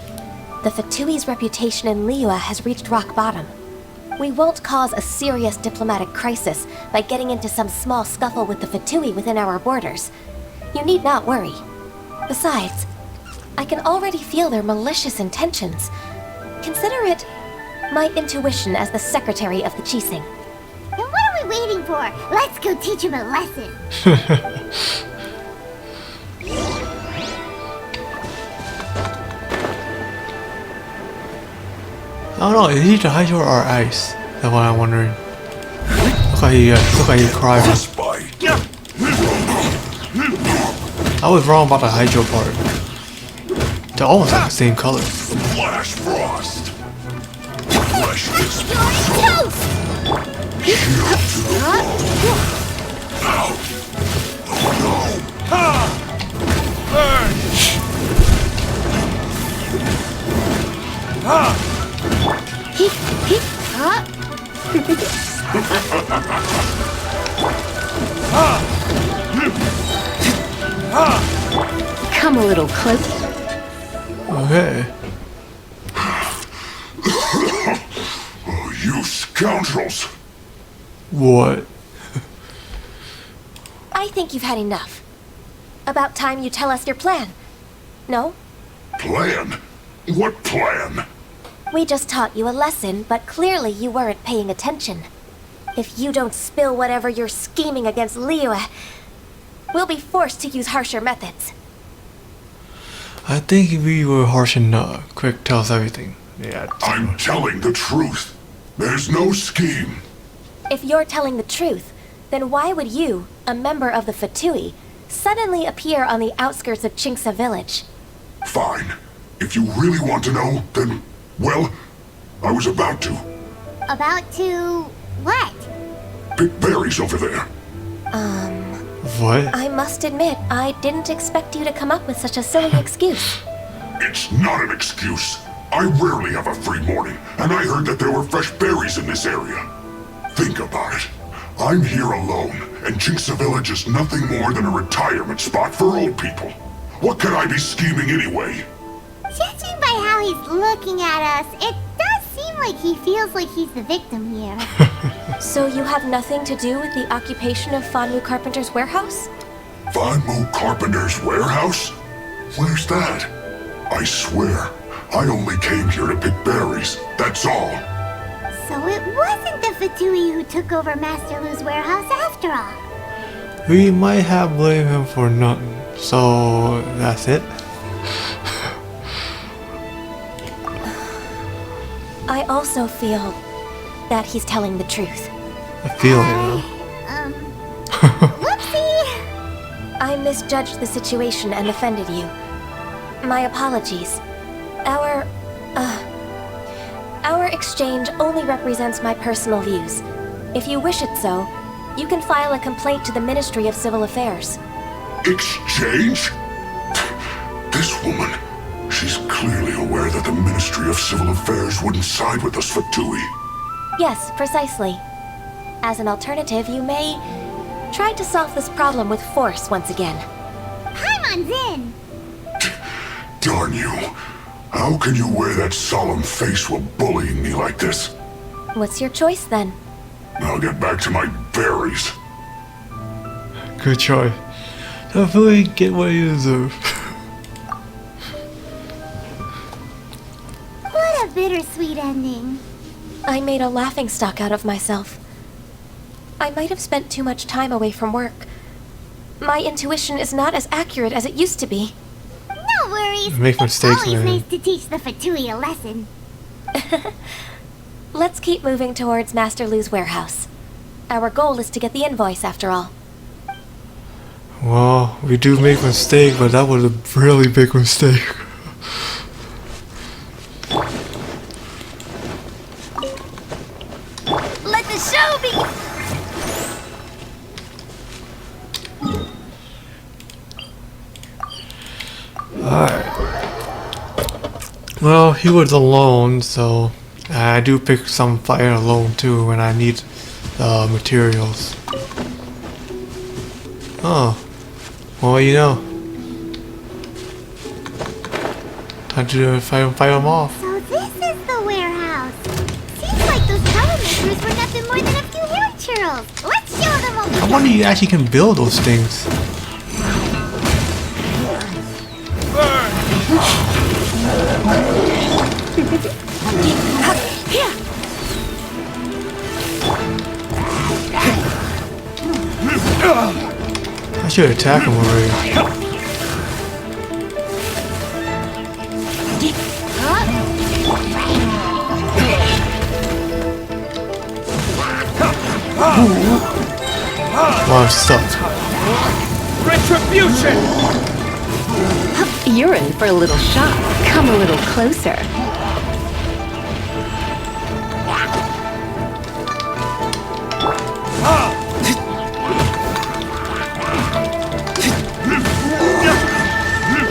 the Fatui's reputation in Liyue has reached rock bottom. We won't cause a serious diplomatic crisis by getting into some small scuffle with the Fatui within our borders. You need not worry. Besides, I can already feel their malicious intentions. Consider it my intuition as the secretary of the Qixing. Then what are we waiting for? Let's go teach him a lesson. I don't know, is he the hydro or ice? That's what I'm wondering. Look like he cried. I was wrong about the hydro part. They're almost like the same color. Flash frost. Flesh is Toast! shield to the bone. Out. Come a little closer. Okay. Oh, you scoundrels. What? I think you've had enough. About time you tell us your plan. No? Plan? What plan? We just taught you a lesson, but clearly you weren't paying attention. If you don't spill whatever you're scheming against Liyue, we'll be forced to use harsher methods. I think if we were harsh enough, Quick tells everything. Yeah. I'm telling the truth. There's no scheme. If you're telling the truth, then why would you, a member of the Fatui, suddenly appear on the outskirts of Qingsa village? Fine. If you really want to know, then, well, I was about to. About to... what? Pick berries over there. What? I must admit, I didn't expect you to come up with such a silly excuse. It's not an excuse. I rarely have a free morning, and I heard that there were fresh berries in this area. Think about it. I'm here alone, and Qingsa Village is nothing more than a retirement spot for old people. What could I be scheming anyway? Judging by how he's looking at us, it does seem like he feels like he's the victim here. So you have nothing to do with the occupation of Fanmu Carpenter's warehouse? Fanmu Carpenter's warehouse? Where's that? I swear, I only came here to pick berries, that's all. So it wasn't the Fatui who took over Master Lu's warehouse after all. We might have blamed him for nothing. So that's it. I also feel that he's telling the truth. A feeling. Whoopsie! I misjudged the situation and offended you. My apologies. Our exchange only represents my personal views. If you wish it so, you can file a complaint to the Ministry of Civil Affairs. Exchange? This woman, she's clearly aware that the Ministry of Civil Affairs wouldn't side with us, Fatui. Yes, precisely. As an alternative, you may try to solve this problem with force once again. Paimon's in! Darn you. How can you wear that solemn face while bullying me like this? What's your choice then? I'll get back to my berries. Good choice. Definitely get what you deserve. What a bittersweet ending. I made a laughingstock out of myself. I might have spent too much time away from work. My intuition is not as accurate as it used to be. No worries. Make mistakes, Always man. nice to teach the Fatui a lesson. Let's keep moving towards Master Lu's warehouse. Our goal is to get the invoice, after all. Well, we do make mistakes, but that was a really big mistake. Let the show begin! Alright. Well, he was alone, so I do pick some fire alone too when I need materials. Oh. Well, you know. Time to fight them off. So this is the warehouse. Seems like those troublemakers were nothing more than a few hair churls. Let's show them what we I wonder you actually can build those things. I should attack him already. Wow, I'm stuck. Retribution! You're in for a little shock. Come a little closer.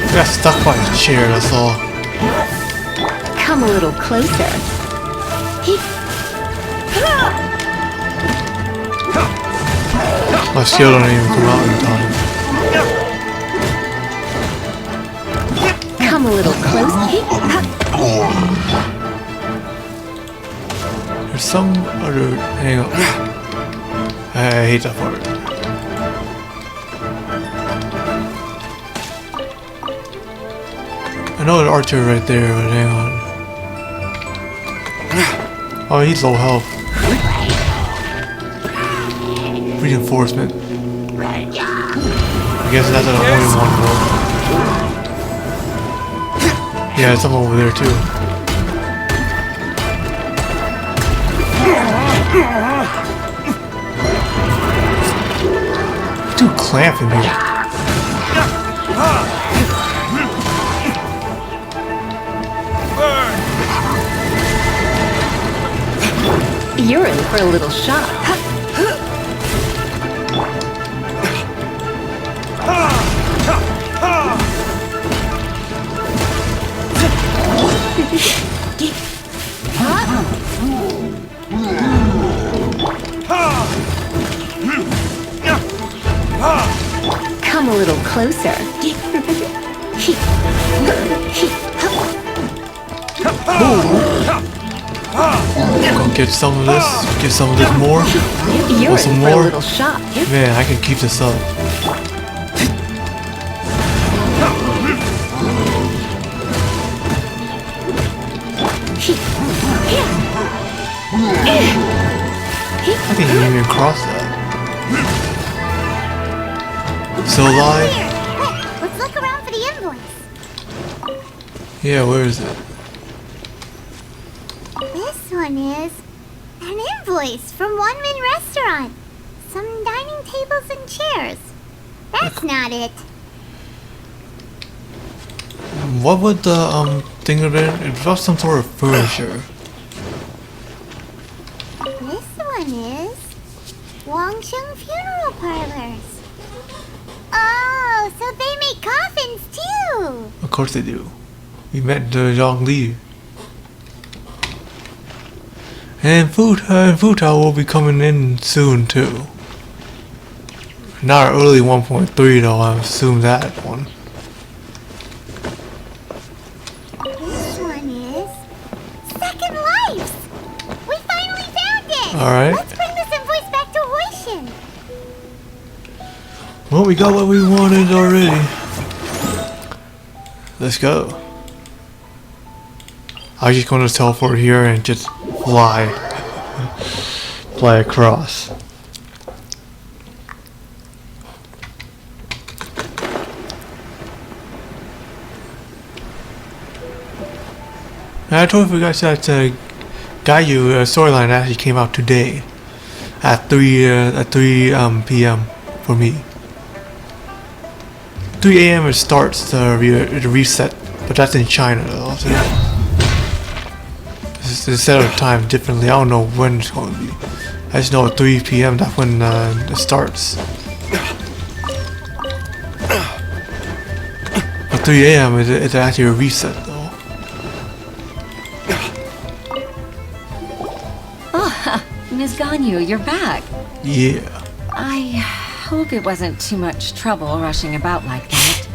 I got stuck by a chair, that's all. Come a little closer. My skill don't even come out in time. Come a little closer. There's some other... Hang on. I hate that part. I know the archer right there, but hang on. Oh, he's low health. Reinforcement. I guess that's the only one more. Yeah, there's someone over there too. Dude, clamping me. You're in for a little shock. Come a little closer. Go get some of this. Get some of this more. You're Want some in for a more? little shock. Man, I can keep this up. I can't even cross that. So live? Quick, let's look around for the invoice. Yeah, where is it? This one is an invoice from One Min Restaurant. Some dining tables and chairs. That's not it. What would the thing have been? It was some sort of furniture. This one is Wangsheng Funeral Parlors. Oh, so they make coffins too. Of course they do. We met the Zhang Li. And Fu Tao will be coming in soon too. Not early 1.3 though, I assume that one. This one is Second Lives. We finally found it. Alright. Let's bring this invoice back to Hoishin. Well, we got what we wanted already. Let's go. I was just gonna teleport here and just fly. Fly across. And I totally forgot that Ganyu storyline actually came out today at 3 p.m. for me. 3 a.m. it starts the reset, but that's in China though. So they set up time differently. I don't know when it's going to be. I just know at 3 p.m. that's when it starts. At 3 a.m. it's actually a reset though. Ms. Ganyu, you're back. Yeah. I hope it wasn't too much trouble rushing about like that.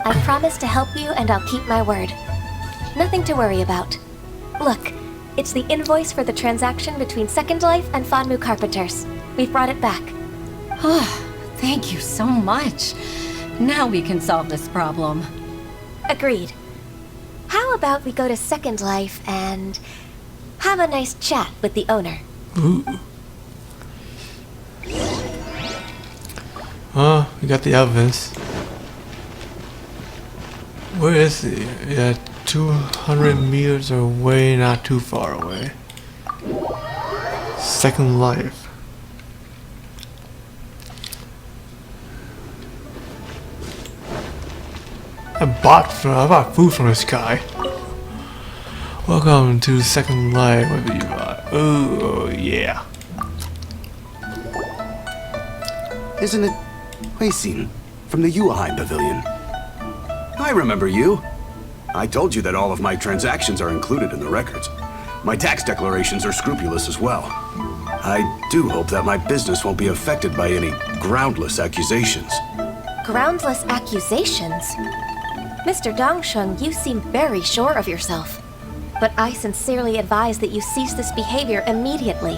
I promise to help you and I'll keep my word. Nothing to worry about. Look, it's the invoice for the transaction between Second Life and Fanmu Carpenters. We've brought it back. Oh, thank you so much. Now we can solve this problem. Agreed. How about we go to Second Life and have a nice chat with the owner? Ooh. We got the evidence. Where is he? Yeah, 200 meters away, not too far away. Second Life. I bought food from this guy. Welcome to Second Life. What do you buy? Oh yeah. Isn't it Huixin from the Yuehai Pavilion? I remember you. I told you that all of my transactions are included in the records. My tax declarations are scrupulous as well. I do hope that my business won't be affected by any groundless accusations. Groundless accusations? Mr. Dongsheng, you seem very sure of yourself. But I sincerely advise that you cease this behavior immediately.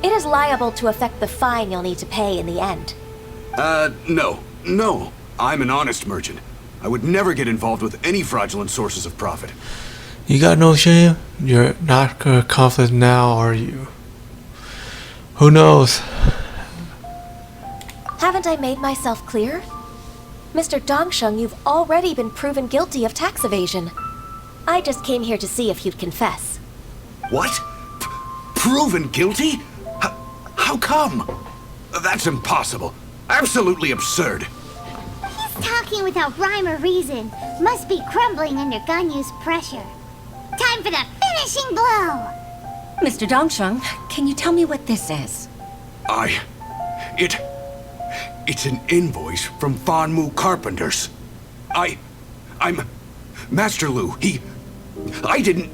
It is liable to affect the fine you'll need to pay in the end. No. I'm an honest merchant. I would never get involved with any fraudulent sources of profit. You got no shame? You're not confident now, are you? Who knows? Haven't I made myself clear? Mr. Dongsheng, you've already been proven guilty of tax evasion. I just came here to see if you'd confess. What? Proven guilty? How come? That's impossible. Absolutely absurd. He's talking without rhyme or reason. Must be crumbling under Ganyu's pressure. Time for the finishing blow! Mr. Dongsheng, can you tell me what this is? It's an invoice from Fanmu Carpenters. I'm Master Lu. I didn't...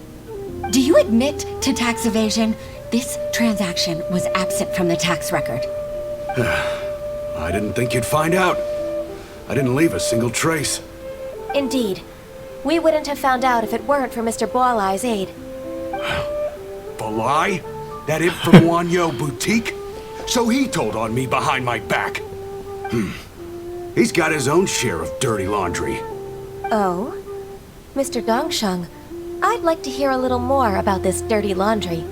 Do you admit to tax evasion? This transaction was absent from the tax record. I didn't think you'd find out. I didn't leave a single trace. Indeed. We wouldn't have found out if it weren't for Mr. Boalai's aid. Boalai? That imp from Wanyo Boutique? So he told on me behind my back. He's got his own share of dirty laundry. Oh? Mr. Dongsheng, I'd like to hear a little more about this dirty laundry.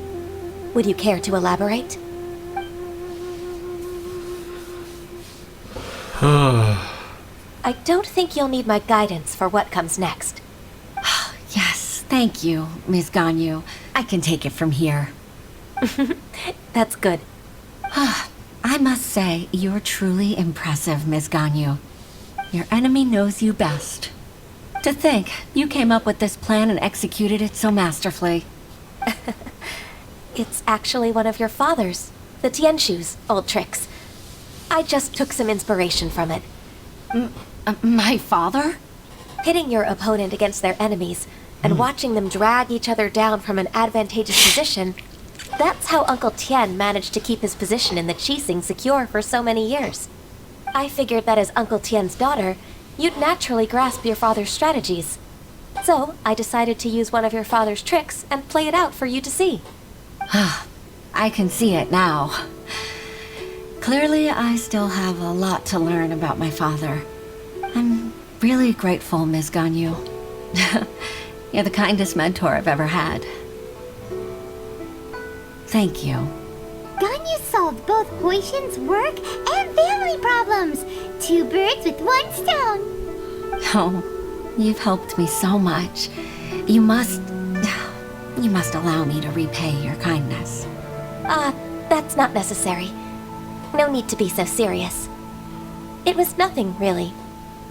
Would you care to elaborate? I don't think you'll need my guidance for what comes next. Yes, thank you, Ms. Ganyu. I can take it from here. That's good. I must say, you're truly impressive, Ms. Ganyu. Your enemy knows you best. To think, you came up with this plan and executed it so masterfully. It's actually one of your father's, the Tianshu's, old tricks. I just took some inspiration from it. My father? Pitting your opponent against their enemies and watching them drag each other down from an advantageous position, that's how Uncle Tien managed to keep his position in the Qixing secure for so many years. I figured that as Uncle Tien's daughter, you'd naturally grasp your father's strategies. So, I decided to use one of your father's tricks and play it out for you to see. I can see it now. Clearly, I still have a lot to learn about my father. I'm really grateful, Ms. Ganyu. You're the kindest mentor I've ever had. Thank you. Ganyu solved both Huixin's work and family problems. 2 birds with 1 stone. Oh, you've helped me so much. You must allow me to repay your kindness. That's not necessary. No need to be so serious. It was nothing, really.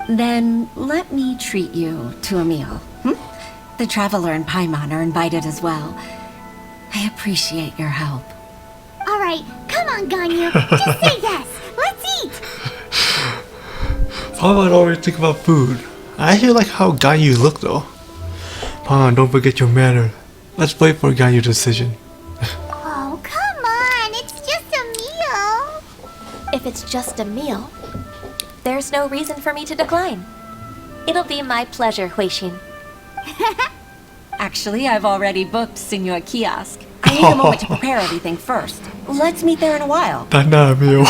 Then let me treat you to a meal. The Traveler and Paimon are invited as well. I appreciate your help. All right, come on, Ganyu. Just say yes. Let's eat. Paimon always think about food. I actually like how Ganyu look though. Paimon, don't forget your manner. Let's wait for Ganyu's decision. Oh, come on. It's just a meal. If it's just a meal, there's no reason for me to decline. It'll be my pleasure, Huixin. Actually, I've already booked Senor Kiosk. I need a moment to prepare everything first. Let's meet there in a while. That's not a meal.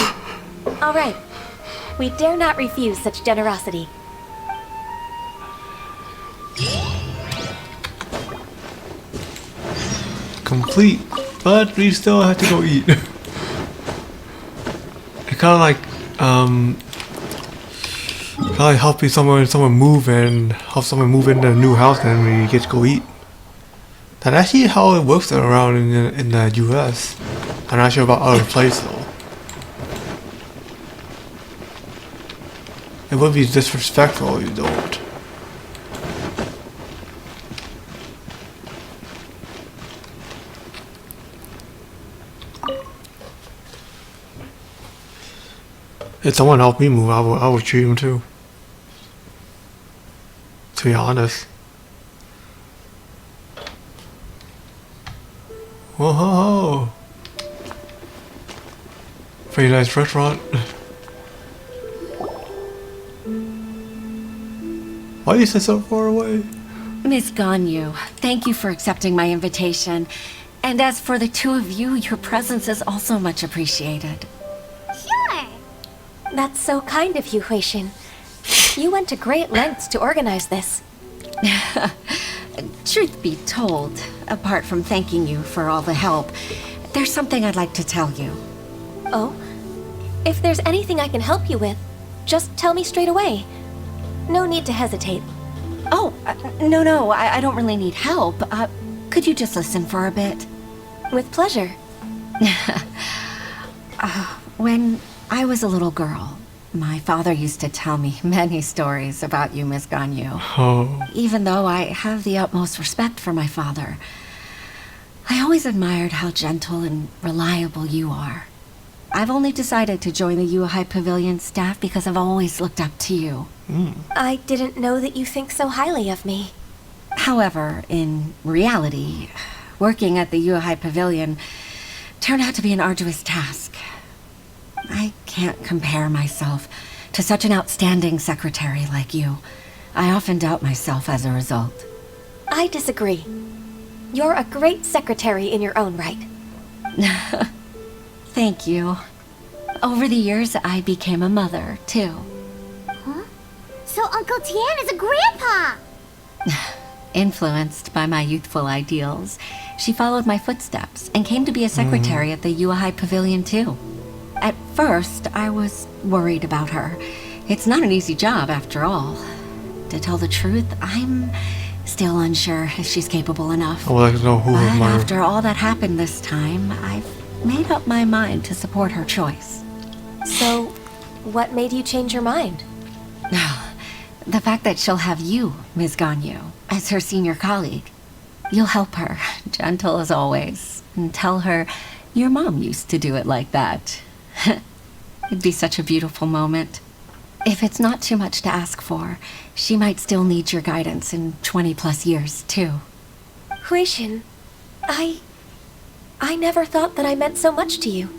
All right. We dare not refuse such generosity. Complete, but we still have to go eat. It kind of like helping someone move and help someone move into a new house, and then we get to go eat. That's actually how it works around in the US. I'm not sure about other places though. It would be disrespectful if you don't. If someone helped me move, I would treat him too. To be honest. Whoa! Pretty nice restaurant. Why are you so far away? Miss Ganyu, thank you for accepting my invitation. And as for the two of you, your presence is also much appreciated. Sure. That's so kind of you, Huixin. You went to great lengths to organize this. Truth be told, apart from thanking you for all the help, there's something I'd like to tell you. Oh? If there's anything I can help you with, just tell me straight away. No need to hesitate. Oh, no, I don't really need help. Could you just listen for a bit? With pleasure. When I was a little girl, my father used to tell me many stories about you, Miss Ganyu. Oh. Even though I have the utmost respect for my father, I always admired how gentle and reliable you are. I've only decided to join the Yuhai Pavilion staff because I've always looked up to you. I didn't know that you think so highly of me. However, in reality, working at the Yuhai Pavilion turned out to be an arduous task. I can't compare myself to such an outstanding secretary like you. I often doubt myself as a result. I disagree. You're a great secretary in your own right. Thank you. Over the years, I became a mother, too. Huh? So Uncle Tien is a grandpa! Influenced by my youthful ideals, she followed my footsteps and came to be a secretary at the Yuhai Pavilion, too. At first, I was worried about her. It's not an easy job, after all. To tell the truth, I'm still unsure if she's capable enough. I would like to know who But my... after all that happened this time, I've made up my mind to support her choice. So, what made you change your mind? The fact that she'll have you, Ms. Ganyu, as her senior colleague. You'll help her, gentle as always, and tell her your mom used to do it like that. It'd be such a beautiful moment. If it's not too much to ask for, she might still need your guidance in 20+ years, too. Huishin, I never thought that I meant so much to you.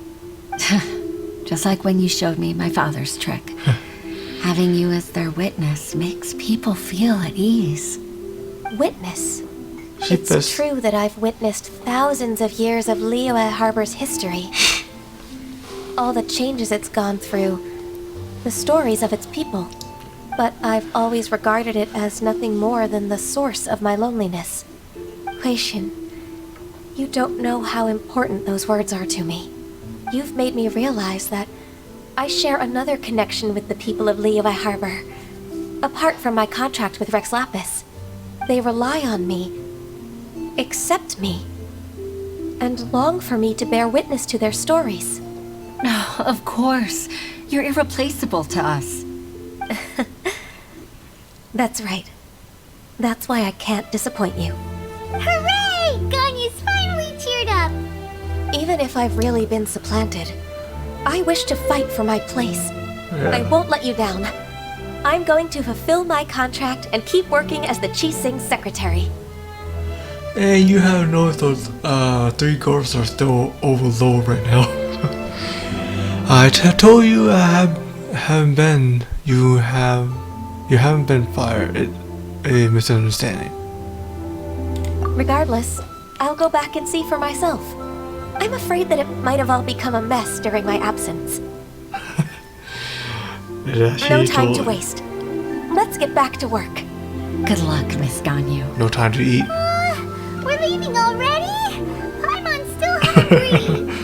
Just like when you showed me my father's trick. Having you as their witness makes people feel at ease. Witness? It's true that I've witnessed thousands of years of Liyue Harbor's history. All the changes it's gone through, the stories of its people. But I've always regarded it as nothing more than the source of my loneliness. Huishin, you don't know how important those words are to me. You've made me realize that I share another connection with the people of Liyue Harbor. Apart from my contract with Rex Lapis, they rely on me, accept me, and long for me to bear witness to their stories. Oh, of course. You're irreplaceable to us. That's right. That's why I can't disappoint you. Hooray! Ganyu's finally cheered up! Even if I've really been supplanted, I wish to fight for my place. I won't let you down. I'm going to fulfill my contract and keep working as the Qixing's secretary. And you have noticed those 3 girls are still over low right now. I told you I haven't been. You haven't been fired. A misunderstanding. Regardless, I'll go back and see for myself. I'm afraid that it might have all become a mess during my absence. No time to waste. Let's get back to work. Good luck, Miss Ganyu. No time to eat. We're leaving already? Paimon's still hungry.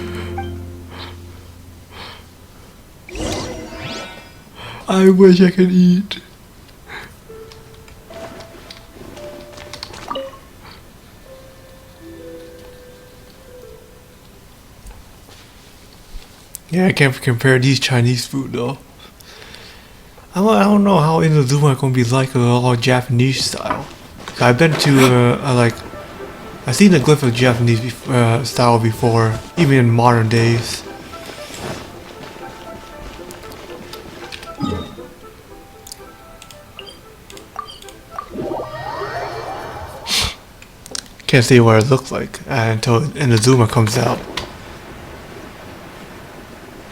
I wish I could eat. Yeah, I can't compare these Chinese food though. I don't know how Inazuma is gonna be like all Japanese style. I've been to I've seen a glimpse of Japanese style before, even in modern days. Can't see what it looks like until Inazuma comes out.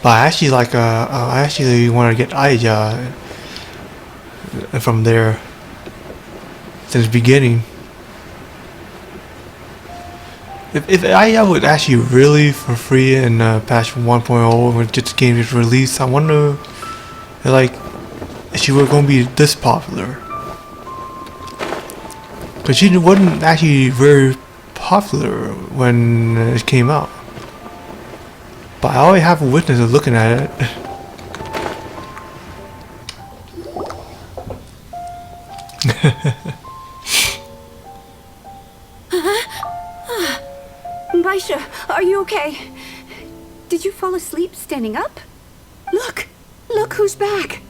But I actually I actually want to get Aya from there since the beginning. If Aya would actually really for free in patch 1.0 when the game is released, I wonder if she were going to be this popular. Because she wasn't actually very popular when it came out. But I already have a witness of looking at it. Baisha, are you okay? Did you fall asleep standing up? Look! Look who's back!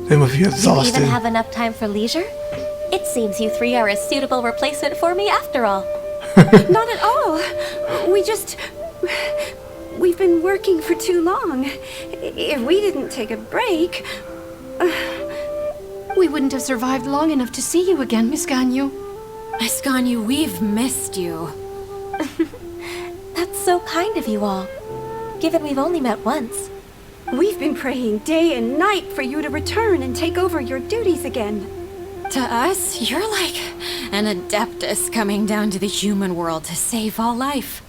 They must be exhausted. You even have enough time for leisure? It seems you 3 are a suitable replacement for me after all. Not at all! We've been working for too long. If we didn't take a break... We wouldn't have survived long enough to see you again, Miss Ganyu. Miss Ganyu, we've missed you. That's so kind of you all, given we've only met once. We've been praying day and night for you to return and take over your duties again. To us, you're like an adeptus coming down to the human world to save all life.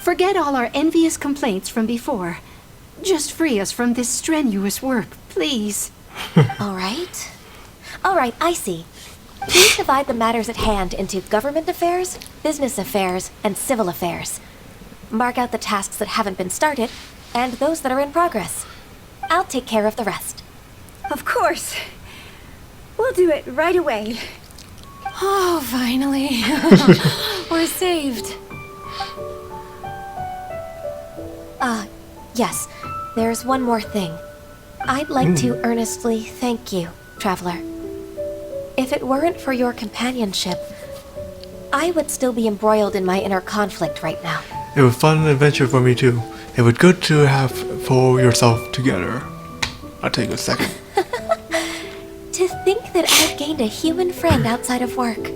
Forget all our envious complaints from before. Just free us from this strenuous work, please. All right, I see. Please divide the matters at hand into government affairs, business affairs, and civil affairs. Mark out the tasks that haven't been started, and those that are in progress. I'll take care of the rest. Of course. We'll do it right away. Oh, finally. We're saved. Yes. There's one more thing. I'd like to earnestly thank you, Traveler. If it weren't for your companionship, I would still be embroiled in my inner conflict right now. It was a fun adventure for me too. It was good to have pull yourself together. I'll take a second. To think that I've gained a human friend outside of work.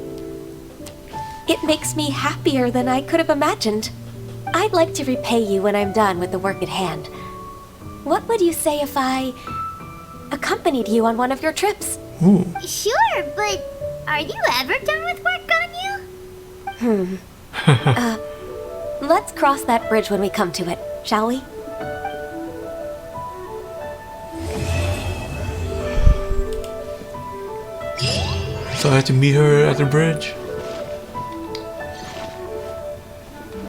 It makes me happier than I could have imagined. I'd like to repay you when I'm done with the work at hand. What would you say if I accompanied you on one of your trips? Ooh. Sure, but are you ever done with work, Ganyu? Let's cross that bridge when we come to it, shall we? So I had to meet her at the bridge.